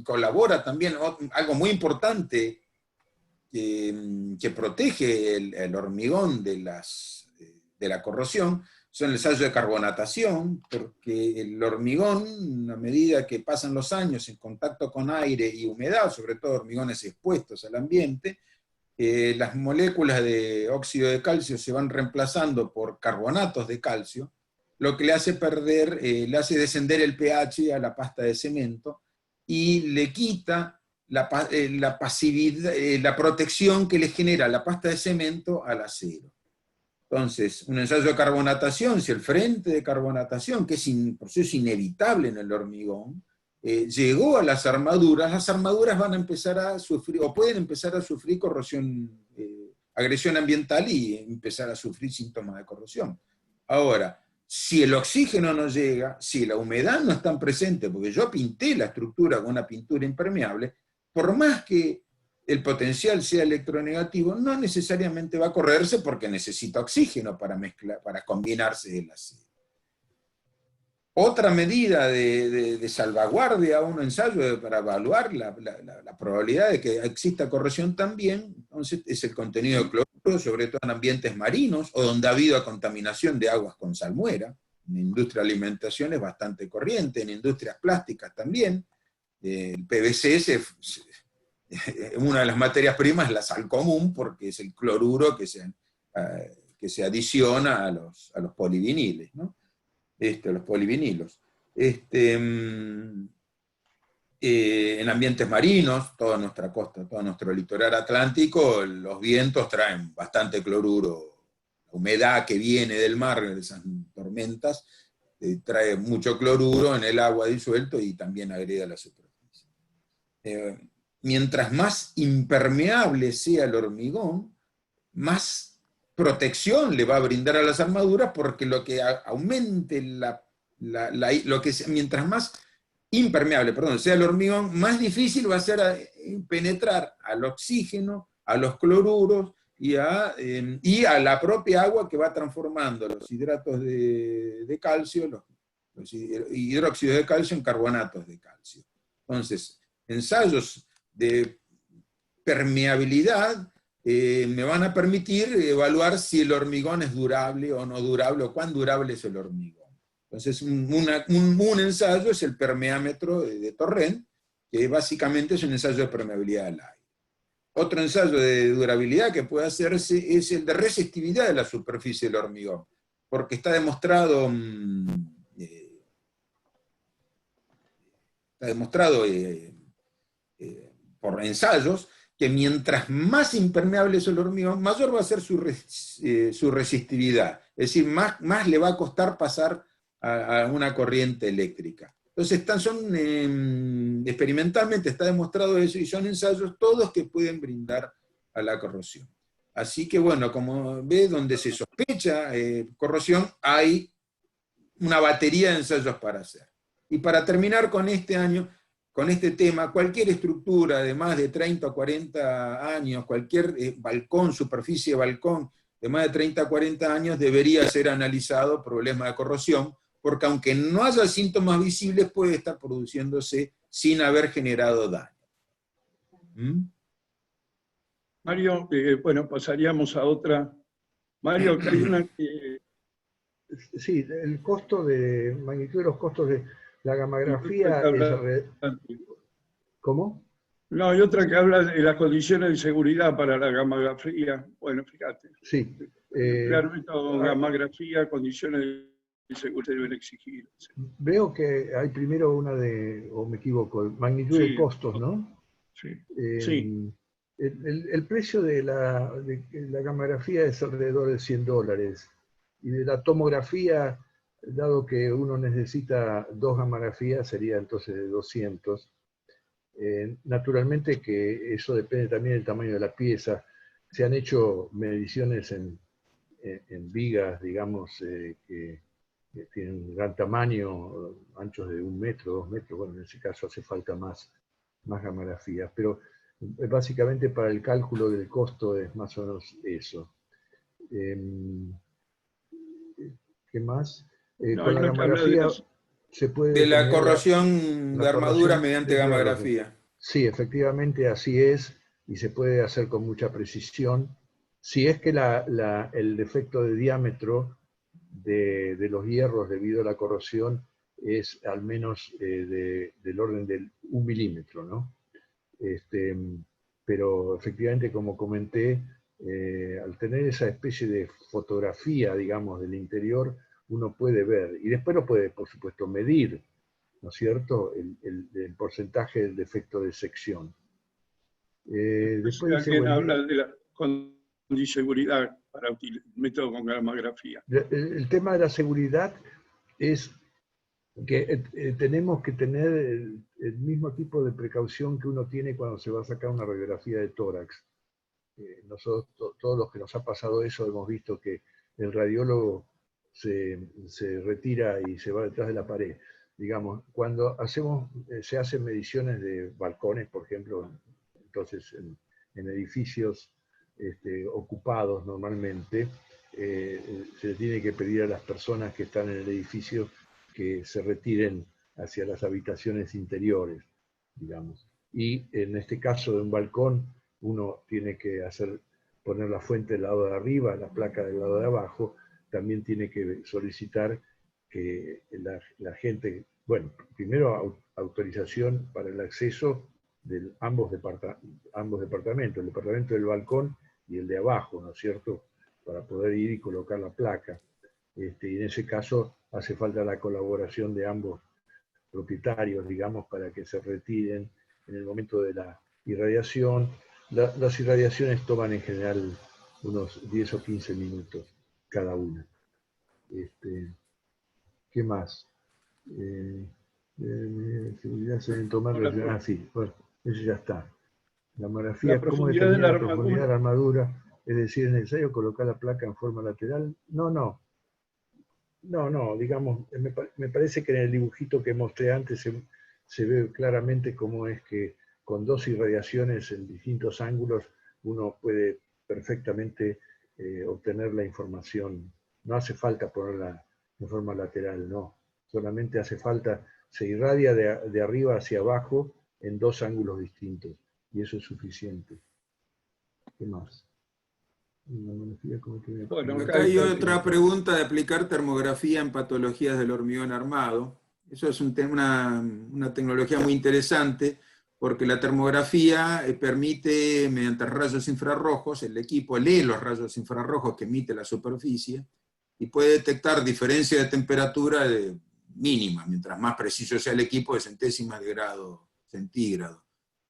colabora también, algo muy importante, que protege el hormigón de la corrosión, son el ensayo de carbonatación, porque el hormigón, a medida que pasan los años en contacto con aire y humedad, sobre todo hormigones expuestos al ambiente, las moléculas de óxido de calcio se van reemplazando por carbonatos de calcio, lo que le hace le hace descender el pH a la pasta de cemento y le quita la pasividad, la protección que le genera la pasta de cemento al acero. Entonces, un ensayo de carbonatación, si el frente de carbonatación, que es un proceso inevitable en el hormigón, llegó a las armaduras van a empezar a sufrir, o pueden empezar a sufrir corrosión, agresión ambiental y empezar a sufrir síntomas de corrosión. Ahora, si el oxígeno no llega, si la humedad no está presente, porque yo pinté la estructura con una pintura impermeable, por más que el potencial sea electronegativo, no necesariamente va a correrse porque necesita oxígeno para combinarse el acero. Otra medida de salvaguardia a un ensayo para evaluar la probabilidad de que exista corrosión también, entonces, es el contenido de cloruro, sobre todo en ambientes marinos, o donde ha habido contaminación de aguas con salmuera. En la industria de alimentación es bastante corriente, en industrias plásticas también. El PVC una de las materias primas es la sal común, porque es el cloruro que se adiciona a los poliviniles, ¿no? Los polivinilos. En ambientes marinos, toda nuestra costa, todo nuestro litoral atlántico, los vientos traen bastante cloruro. La humedad que viene del mar, de esas tormentas, trae mucho cloruro en el agua disuelto y también agreda la superficie. Mientras más impermeable sea el hormigón, más protección le va a brindar a las armaduras, porque lo que aumente mientras más impermeable, sea el hormigón, más difícil va a ser penetrar al oxígeno, a los cloruros y a la propia agua, que va transformando los hidratos de calcio, los hidróxidos de calcio en carbonatos de calcio. Entonces, ensayos de permeabilidad me van a permitir evaluar si el hormigón es durable o no durable, o cuán durable es el hormigón. Entonces, un ensayo es el permeámetro de Torrent, que básicamente es un ensayo de permeabilidad del aire. Otro ensayo de durabilidad que puede hacerse es el de resistividad de la superficie del hormigón, porque está demostrado por ensayos, que mientras más impermeable es el hormigón, mayor va a ser su resistividad. Es decir, más le va a costar pasar a una corriente eléctrica. Entonces, experimentalmente está demostrado eso, y son ensayos todos que pueden brindar a la corrosión. Así que, bueno, como ve, donde se sospecha corrosión, hay una batería de ensayos para hacer. Y para terminar con este tema, cualquier estructura de más de 30 o 40 años, cualquier superficie de balcón de más de 30 o 40 años, debería ser analizado problema de corrosión, porque aunque no haya síntomas visibles, puede estar produciéndose sin haber generado daño. Mario, bueno, pasaríamos a otra. Mario, que hay una que... Sí, el costo de magnitud de los costos de la gammagrafía es... ¿Cómo? No, hay otra que habla de las condiciones de seguridad para la gammagrafía. Bueno, fíjate. Sí. Claramente, gammagrafía, condiciones de seguridad deben exigir. Veo que hay primero o me equivoco, magnitud de costos, ¿no? Sí. Sí. El precio de la gammagrafía es alrededor de $100. Y de la tomografía, dado que uno necesita 2 gammagrafías, sería entonces de 200. Naturalmente que eso depende también del tamaño de la pieza. Se han hecho mediciones en vigas, digamos, que tienen un gran tamaño, anchos de 1 metro, 2 metros. Bueno, en ese caso hace falta más gammagrafías, pero básicamente para el cálculo del costo es más o menos eso. ¿Qué más? No, Con la hay una tabla de gammagrafía las... se puede De la determinar corrosión de la armadura corrosión mediante dentro de la gammagrafía. Sí, efectivamente así es, y se puede hacer con mucha precisión. Si es que el defecto de diámetro de los hierros debido a la corrosión es al menos del orden de 1 milímetro, ¿no? Pero efectivamente, como comenté, al tener esa especie de fotografía, digamos, del interior, uno puede ver, y después lo puede, por supuesto, medir, ¿no es cierto?, el porcentaje del defecto de sección. Después dice, Alguien buen día. habla de la condiseguridad para el método con gammagrafía. El tema de la seguridad es que tenemos que tener el mismo tipo de precaución que uno tiene cuando se va a sacar una radiografía de tórax. Nosotros, todos los que nos ha pasado eso, hemos visto que el radiólogo se retira y se va detrás de la pared. Digamos, cuando se hacen mediciones de balcones, por ejemplo, entonces en edificios ocupados normalmente, se le tiene que pedir a las personas que están en el edificio que se retiren hacia las habitaciones interiores, digamos. Y en este caso de un balcón, uno tiene que poner la fuente del lado de arriba, la placa del lado de abajo, también tiene que solicitar que la gente, bueno, primero autorización para el acceso de ambos departamentos, el departamento del balcón y el de abajo, ¿no es cierto?, para poder ir y colocar la placa. Y en ese caso hace falta la colaboración de ambos propietarios, digamos, para que se retiren en el momento de la irradiación. Las irradiaciones toman en general unos 10 o 15 minutos cada una. ¿Qué más? Seguridad se deben tomar... sí, bueno, eso ya está. La La gammagrafía, ¿cómo profundidad de la determinar la profundidad de la armadura. armadura? Es decir, ¿es necesario colocar la placa en forma lateral? No, digamos, me parece que en el dibujito que mostré antes se ve claramente cómo es que con 2 irradiaciones en distintos ángulos uno puede perfectamente obtener la información. No hace falta ponerla en forma lateral, no. Solamente hace falta, se irradia de arriba hacia abajo en 2 ángulos distintos, y eso es suficiente. ¿Qué más? Bueno, Acá hay otra pregunta de aplicar termografía en patologías del hormigón armado. Eso es una tecnología muy interesante, porque la termografía permite, mediante rayos infrarrojos, el equipo lee los rayos infrarrojos que emite la superficie y puede detectar diferencia de temperatura mínima, mientras más preciso sea el equipo, de centésimas de grado centígrado.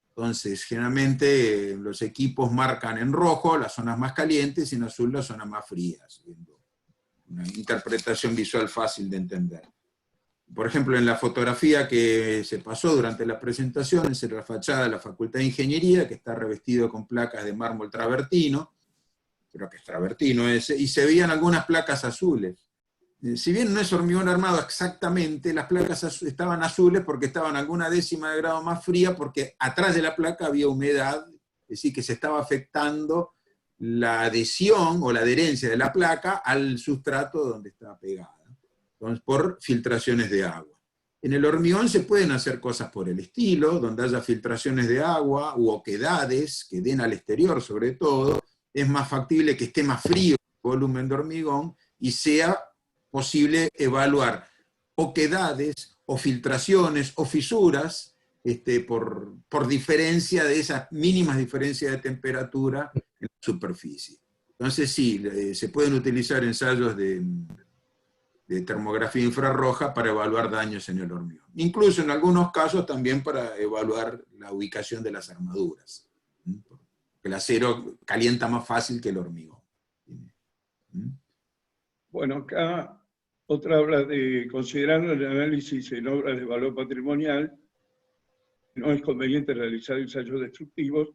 Entonces, generalmente los equipos marcan en rojo las zonas más calientes y en azul las zonas más frías. Una interpretación visual fácil de entender. Por ejemplo, en la fotografía que se pasó durante la presentación, es la fachada de la Facultad de Ingeniería, que está revestido con placas de mármol travertino, creo que es travertino ese, y se veían algunas placas azules. Si bien no es hormigón armado exactamente, las placas estaban azules porque estaban alguna décima de grado más fría, porque atrás de la placa había humedad, es decir, que se estaba afectando la adhesión o la adherencia de la placa al sustrato donde estaba pegada, entonces, por filtraciones de agua. En el hormigón se pueden hacer cosas por el estilo, donde haya filtraciones de agua u oquedades que den al exterior sobre todo. Es más factible que esté más frío el volumen de hormigón y sea posible evaluar oquedades o filtraciones o fisuras por diferencia de esas mínimas diferencias de temperatura en la superficie. Entonces sí, se pueden utilizar ensayos de termografía infrarroja para evaluar daños en el hormigón. Incluso en algunos casos también para evaluar la ubicación de las armaduras. Porque el acero calienta más fácil que el hormigón. Bueno, acá otra habla de considerando el análisis en obras de valor patrimonial, no es conveniente realizar ensayos destructivos.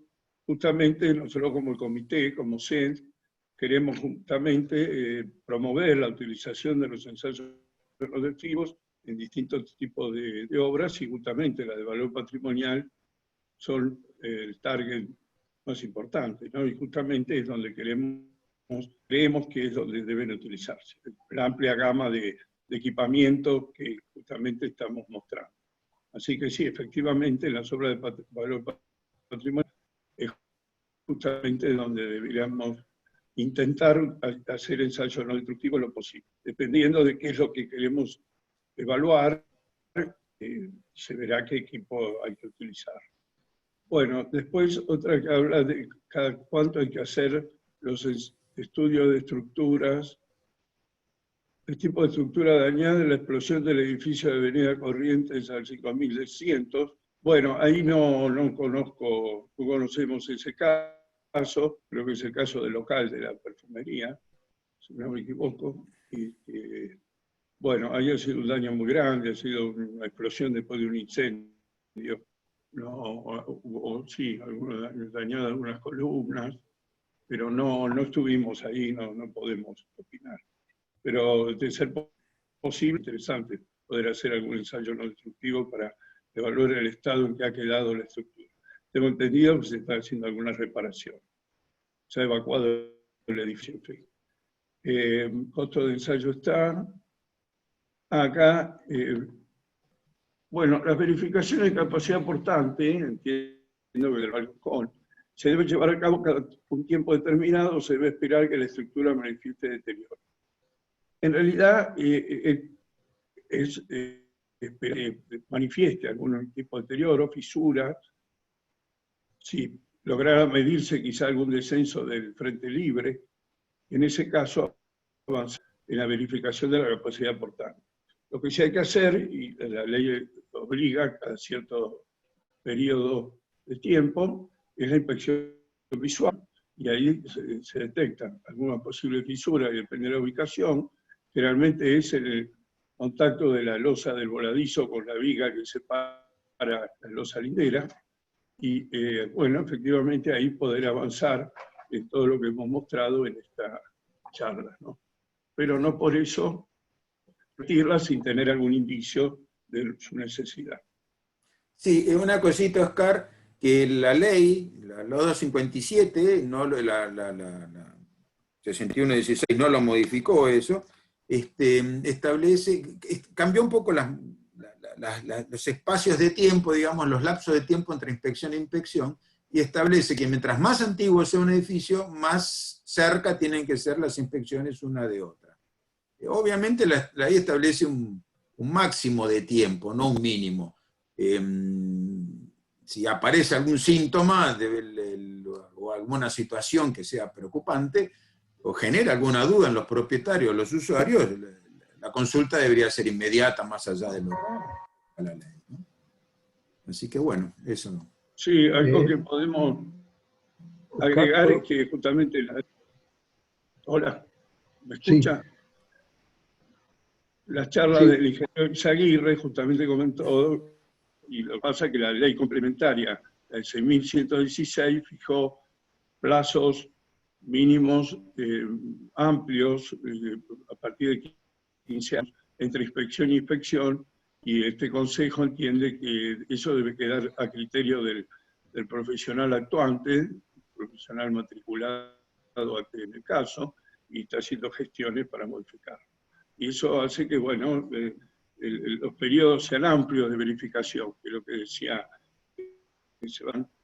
Justamente nosotros como comité, como CENS, queremos justamente promover la utilización de los ensayos destructivos en distintos tipos de obras, y justamente la de valor patrimonial son el target más importante, ¿no? Y justamente es donde creemos que es donde deben utilizarse, la amplia gama de equipamiento que justamente estamos mostrando. Así que sí, efectivamente, en las obras de valor patrimonial es justamente donde deberíamos intentar hacer ensayos no destructivos lo posible. Dependiendo de qué es lo que queremos evaluar, se verá qué equipo hay que utilizar. Bueno, después otra que habla de cada cuánto hay que hacer los estudios de estructuras, el tipo de estructura dañada en la explosión del edificio de Avenida Corrientes al 5100. Bueno, ahí no conocemos ese caso, creo que es el caso del local de la perfumería, si no me equivoco. Y, bueno, ahí ha sido un daño muy grande, ha sido una explosión después de un incendio. No, sí, dañado algunas columnas, pero no estuvimos ahí, no podemos opinar. Pero de ser posible, interesante poder hacer algún ensayo no destructivo para evaluar el estado en que ha quedado la estructura. Tengo entendido que se está haciendo alguna reparación. Se ha evacuado el edificio. Costo de ensayo está acá. Bueno, las verificaciones de capacidad portante, entiendo que del balcón, se debe llevar a cabo cada un tiempo determinado, se debe esperar que la estructura manifieste deterioro. En realidad, manifieste algún tipo de deterioro, fisuras, si lograra medirse quizá algún descenso del frente libre, en ese caso avanza en la verificación de la capacidad portante. Lo que sí hay que hacer, y la ley obliga a cierto periodo de tiempo, es la inspección visual, y ahí se detectan alguna posible fisura y depende de la ubicación. Generalmente es el contacto de la losa del voladizo con la viga que separa la losa lindera, y bueno, efectivamente ahí poder avanzar en todo lo que hemos mostrado en esta charla, ¿no? Pero no por eso retirarla sin tener algún indicio de su necesidad. Sí, una cosita, Oscar, que la ley, la 257, no, la 6116 no lo modificó eso, establece, cambió un poco los espacios de tiempo, digamos, los lapsos de tiempo entre inspección e inspección, y establece que mientras más antiguo sea un edificio, más cerca tienen que ser las inspecciones una de otra. Obviamente la ley establece un máximo de tiempo, no un mínimo. Si aparece algún síntoma o alguna situación que sea preocupante o genera alguna duda en los propietarios o los usuarios, la consulta debería ser inmediata más allá de lo que la ley, ¿no? Así que bueno, eso no. Sí, algo que podemos agregar es que justamente Hola, ¿me escucha? Sí. Las charlas del ingeniero Izaguirre justamente comentó, y lo que pasa es que la ley complementaria, el 6116, fijó plazos mínimos amplios a partir de 15 años entre inspección y inspección, y este consejo entiende que eso debe quedar a criterio del profesional actuante, profesional matriculado en el caso, y está haciendo gestiones para modificarlo. Y eso hace que, bueno, los periodos sean amplios de verificación, que es lo que decía,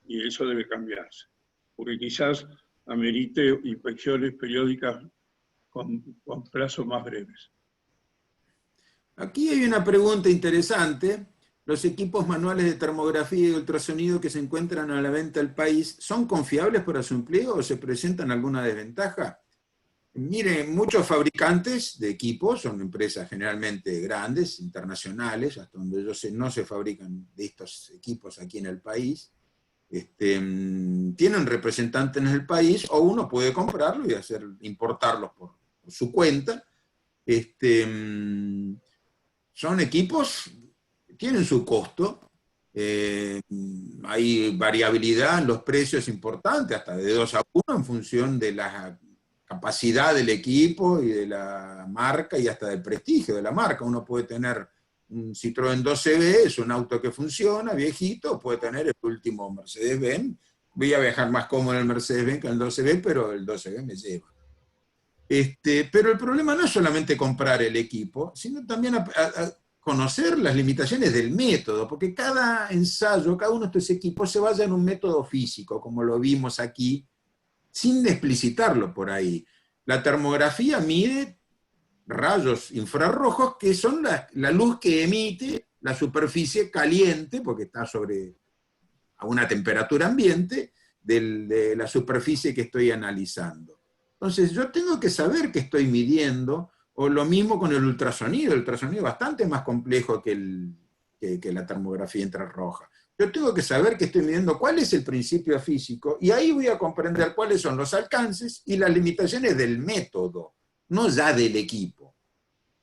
y eso debe cambiarse, porque quizás amerite inspecciones periódicas con plazos más breves. Aquí hay una pregunta interesante. ¿Los equipos manuales de termografía y ultrasonido que se encuentran a la venta del país son confiables para su empleo o se presentan alguna desventaja? Miren, muchos fabricantes de equipos, son empresas generalmente grandes, internacionales, hasta donde yo sé no se fabrican de estos equipos aquí en el país, tienen representantes en el país, o uno puede comprarlo y importarlos por su cuenta, Son equipos que tienen su costo, hay variabilidad en los precios importantes, hasta de 2-1 en función de la capacidad del equipo y de la marca y hasta del prestigio de la marca. Uno puede tener un Citroën 2CV, es un auto que funciona, viejito, puede tener el último Mercedes-Benz. Voy a viajar más cómodo en el Mercedes-Benz que en el 2CV, pero el 2CV me lleva. Pero el problema no es solamente comprar el equipo, sino también a conocer las limitaciones del método, porque cada ensayo, cada uno de estos equipos se basa en un método físico, como lo vimos aquí, sin explicitarlo por ahí. La termografía mide rayos infrarrojos, que son la luz que emite la superficie caliente, porque está a una temperatura ambiente, de la superficie que estoy analizando. Entonces yo tengo que saber qué estoy midiendo, o lo mismo con el ultrasonido. El ultrasonido es bastante más complejo que la termografía infrarroja. Yo tengo que saber que estoy midiendo cuál es el principio físico, y ahí voy a comprender cuáles son los alcances y las limitaciones del método, no ya del equipo.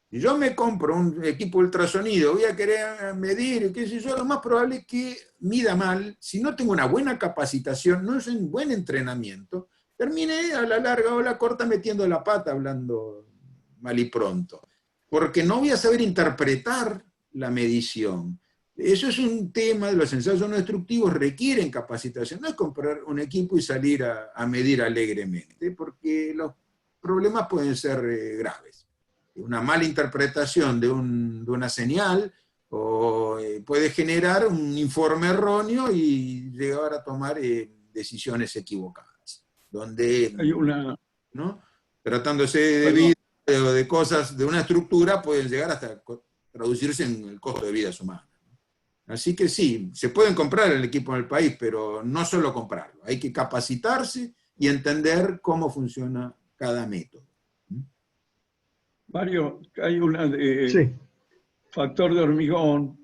Si yo me compro un equipo ultrasonido, voy a querer medir, qué sé yo, lo más probable es que mida mal. Si no tengo una buena capacitación, no es un buen entrenamiento, termine a la larga o a la corta metiendo la pata, hablando mal y pronto. Porque no voy a saber interpretar la medición. Eso es un tema de los ensayos no destructivos, requieren capacitación. No es comprar un equipo y salir a medir alegremente, porque los problemas pueden ser graves. Una mala interpretación de una señal puede generar un informe erróneo y llegar a tomar decisiones equivocadas. Donde, Hay una... ¿no? Tratándose de vida o de cosas, de una estructura, pueden llegar hasta traducirse en el costo de vidas humanas. Así que sí, se pueden comprar el equipo en el país, pero no solo comprarlo. Hay que capacitarse y entender cómo funciona cada método. Mario, hay una de Sí. factor de hormigón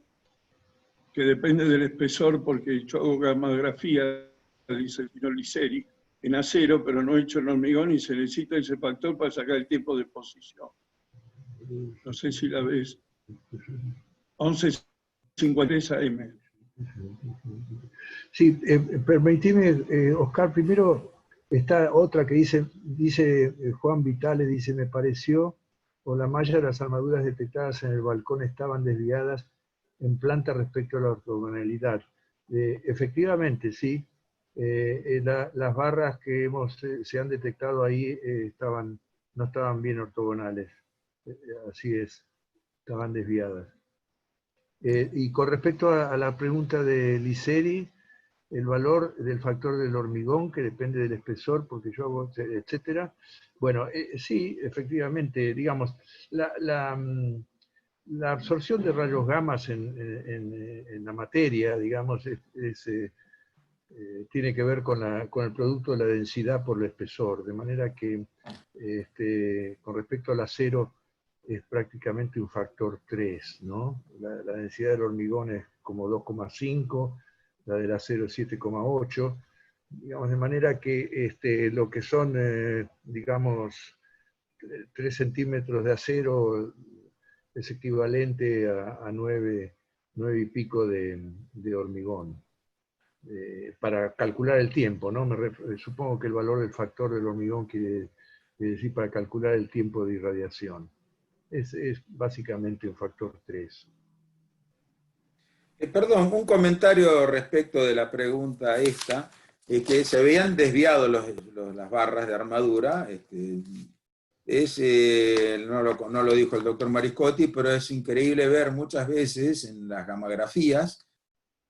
que depende del espesor, porque yo hago gammagrafía, dice el señor Liceri, en acero, pero no hecho en hormigón, y se necesita ese factor para sacar el tiempo de exposición. No sé si la ves. 1153 AM. Sí, permitime, Oscar, primero está otra que dice Juan Vitale, dice, me pareció, o la malla de las armaduras detectadas en el balcón estaban desviadas en planta respecto a la ortogonalidad. Efectivamente, sí, las barras que se han detectado ahí no estaban bien ortogonales, así es, estaban desviadas. Y con respecto a la pregunta de Liceri, el valor del factor del hormigón, que depende del espesor, porque yo hago, etcétera. Bueno, sí, efectivamente, digamos, la absorción de rayos gamas en la materia, digamos, tiene que ver con el producto de la densidad por el espesor, de manera que con respecto al acero es prácticamente un factor 3, ¿no? La densidad del hormigón es como 2,5, la del acero es 7,8, digamos, de manera que lo que son, digamos, 3 centímetros de acero es equivalente a 9 y pico de hormigón. Para calcular el tiempo, ¿no? Supongo que el valor del factor del hormigón quiere decir para calcular el tiempo de irradiación. Es básicamente un factor 3. Perdón, un comentario respecto de la pregunta esta, que se habían desviado las barras de armadura. No lo dijo el doctor Mariscotti, pero es increíble ver muchas veces en las gammagrafías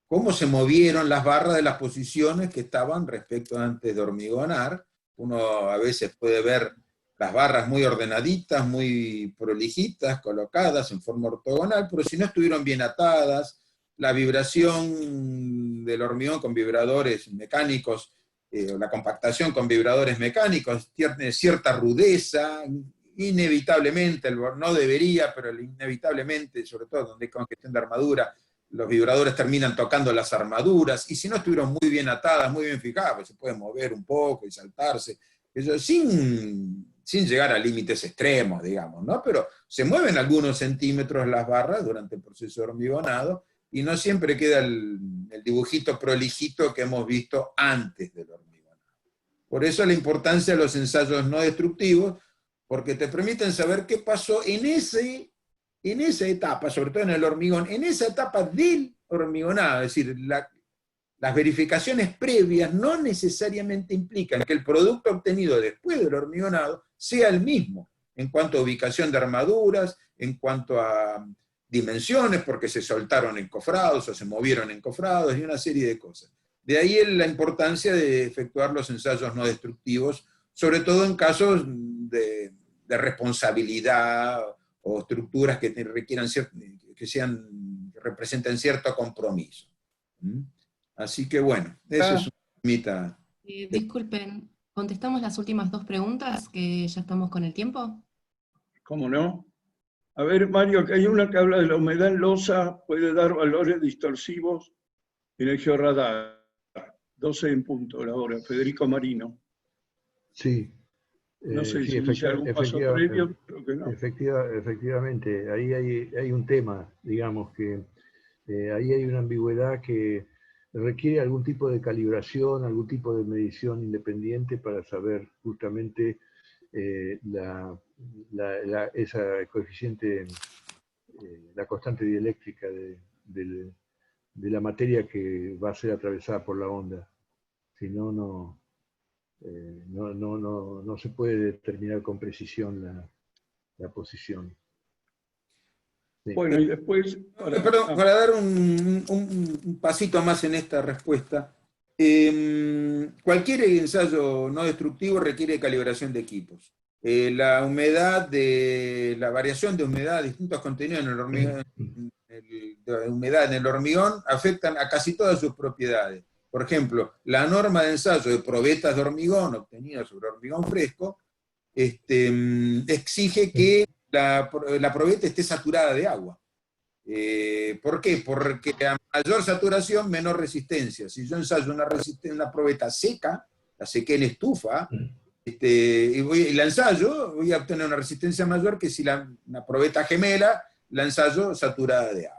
cómo se movieron las barras de las posiciones que estaban respecto antes de hormigonar. Uno a veces puede ver las barras muy ordenaditas, muy prolijitas, colocadas en forma ortogonal, pero si no estuvieron bien atadas, la vibración del hormigón con vibradores mecánicos, o la compactación con vibradores mecánicos, tiene cierta rudeza, inevitablemente, no debería, pero inevitablemente, sobre todo donde hay congestión de armadura, los vibradores terminan tocando las armaduras, y si no estuvieron muy bien atadas, muy bien fijadas, pues se pueden mover un poco y saltarse, eso sin sin llegar a límites extremos, digamos, ¿no? Pero se mueven algunos centímetros las barras durante el proceso de hormigonado, y no siempre queda el dibujito prolijito que hemos visto antes del hormigonado. Por eso la importancia de los ensayos no destructivos, porque te permiten saber qué pasó en esa etapa, sobre todo en el hormigón, en esa etapa del hormigonado. Es decir, las verificaciones previas no necesariamente implican que el producto obtenido después del hormigonado sea el mismo, en cuanto a ubicación de armaduras, en cuanto a dimensiones, porque se soltaron encofrados o se movieron encofrados, y una serie de cosas. De ahí la importancia de efectuar los ensayos no destructivos, sobre todo en casos de responsabilidad o estructuras que requieran que representen cierto compromiso. Así que bueno, eso es una mitad. Disculpen, ¿contestamos las últimas 2 preguntas, que ya estamos con el tiempo? ¿Cómo no? A ver, Mario, que hay una que habla de la humedad en losa, puede dar valores distorsivos en el georradar. 12 en punto la hora. Federico Marino. Sí. No sé si dice algún paso previo, creo que no. Efectivamente, ahí hay un tema, digamos, que ahí hay una ambigüedad que requiere algún tipo de calibración, algún tipo de medición independiente para saber justamente esa coeficiente, la constante dieléctrica de la materia que va a ser atravesada por la onda. Si no, no se puede determinar con precisión la posición. Sí. Bueno, y después... Para dar un pasito más en esta respuesta, cualquier ensayo no destructivo requiere calibración de equipos. La variación de humedad, distintos contenidos en el hormigón, de humedad en el hormigón afectan a casi todas sus propiedades. Por ejemplo, la norma de ensayo de probetas de hormigón obtenidas sobre hormigón fresco exige que la probeta esté saturada de agua. ¿Por qué? Porque a mayor saturación, menor resistencia. Si yo ensayo una probeta seca, la sequé en estufa, y la ensayo, voy a obtener una resistencia mayor que si una probeta gemela la ensayo saturada de agua.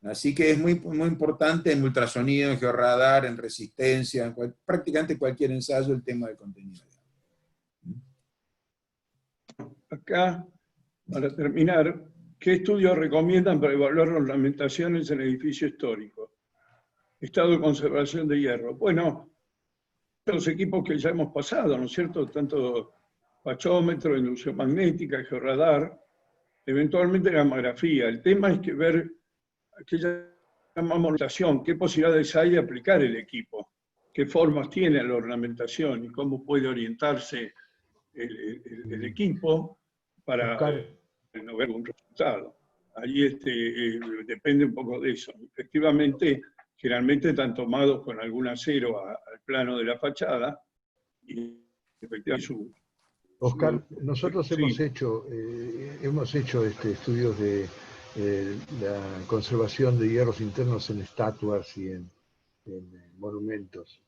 Así que es muy, muy importante en ultrasonido, en georradar, en resistencia, en prácticamente cualquier ensayo, el tema del contenido de agua. Acá, para terminar, ¿qué estudios recomiendan para evaluar las ornamentaciones en edificio histórico? Estado de conservación de hierro. Bueno, los equipos que ya hemos pasado, ¿no es cierto? Tanto pachómetro, inducción magnética, georradar, eventualmente gamografía. El tema es que ver aquella ornamentación, qué posibilidades hay de aplicar el equipo, qué formas tiene la ornamentación y cómo puede orientarse el equipo para no ver un resultado. Ahí depende un poco de eso. Efectivamente, generalmente están tomados con algún acero al plano de la fachada y efectivamente Oscar, nosotros sí. hemos hecho estudios de la conservación de hierros internos en estatuas y en monumentos.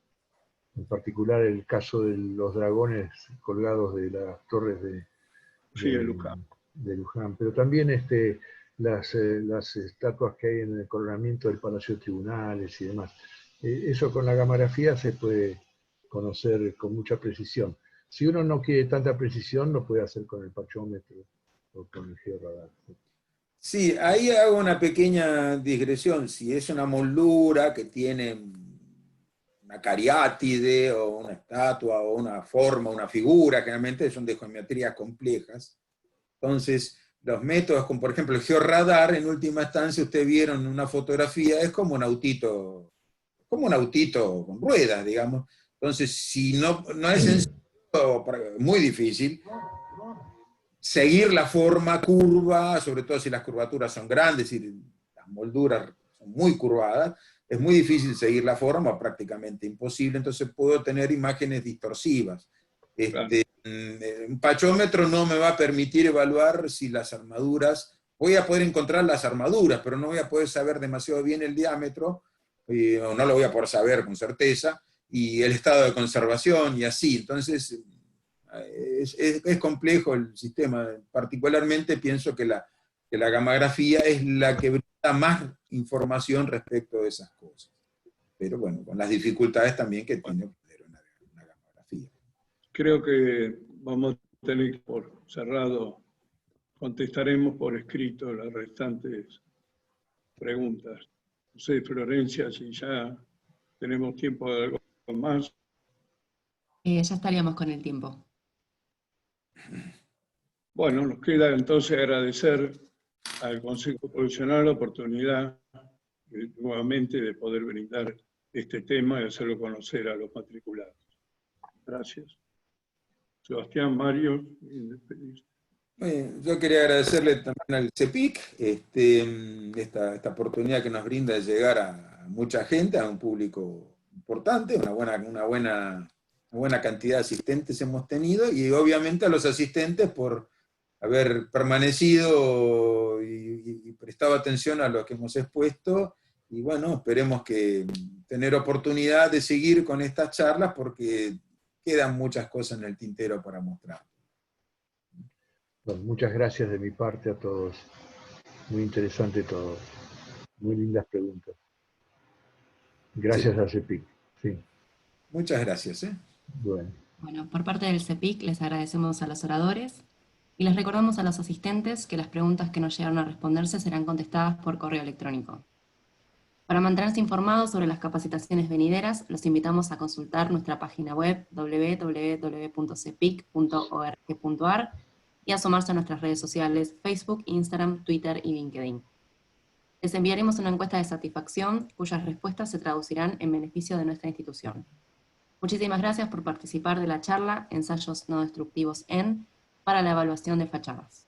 En particular el caso de los dragones colgados de las torres de Luján. Pero también las estatuas que hay en el coronamiento del Palacio de Tribunales y demás. Eso con la gamografía se puede conocer con mucha precisión. Si uno no quiere tanta precisión, lo puede hacer con el pachómetro o con el georradar. Sí, ahí hago una pequeña digresión. Si es una moldura que tiene una cariátide o una estatua o una forma, una figura, generalmente son de geometrías complejas. Entonces, los métodos, como por ejemplo el georradar, en última instancia, ustedes vieron una fotografía, es como un autito con ruedas, digamos. Entonces, si no es sencillo, muy difícil, seguir la forma curva, sobre todo si las curvaturas son grandes y las molduras son muy curvadas, es muy difícil seguir la forma, prácticamente imposible, entonces puedo tener imágenes distorsivas. Un pachómetro no me va a permitir evaluar si las armaduras, voy a poder encontrar las armaduras, pero no voy a poder saber demasiado bien el diámetro, o no lo voy a poder saber con certeza, y el estado de conservación y así. Entonces, es complejo el sistema. Particularmente pienso que la gammagrafía es la que brinda más información respecto de esas cosas. Pero bueno, con las dificultades también que tiene una gammagrafía. Creo que vamos a tener por cerrado, contestaremos por escrito las restantes preguntas. No sé, Florencia, si ya tenemos tiempo de algo más. Ya estaríamos con el tiempo. Bueno, nos queda entonces agradecer al Consejo Provisional la oportunidad nuevamente de poder brindar este tema y hacerlo conocer a los matriculados. Gracias. Sebastián, Mario. Yo quería agradecerle también al CEPIC esta oportunidad que nos brinda de llegar a mucha gente, a un público importante, una buena cantidad de asistentes hemos tenido, y obviamente a los asistentes por haber permanecido y prestado atención a lo que hemos expuesto, y bueno, esperemos que tener oportunidad de seguir con estas charlas porque quedan muchas cosas en el tintero para mostrar. Bueno, muchas gracias de mi parte a todos. Muy interesante todo. Muy lindas preguntas. Gracias a CEPIC. Sí. Muchas gracias. Bueno, por parte del CEPIC les agradecemos a los oradores y les recordamos a los asistentes que las preguntas que no llegaron a responderse serán contestadas por correo electrónico. Para mantenerse informados sobre las capacitaciones venideras, los invitamos a consultar nuestra página web www.cepic.org.ar y asomarse a nuestras redes sociales Facebook, Instagram, Twitter y LinkedIn. Les enviaremos una encuesta de satisfacción cuyas respuestas se traducirán en beneficio de nuestra institución. Muchísimas gracias por participar de la charla Ensayos no destructivos para la evaluación de fachadas.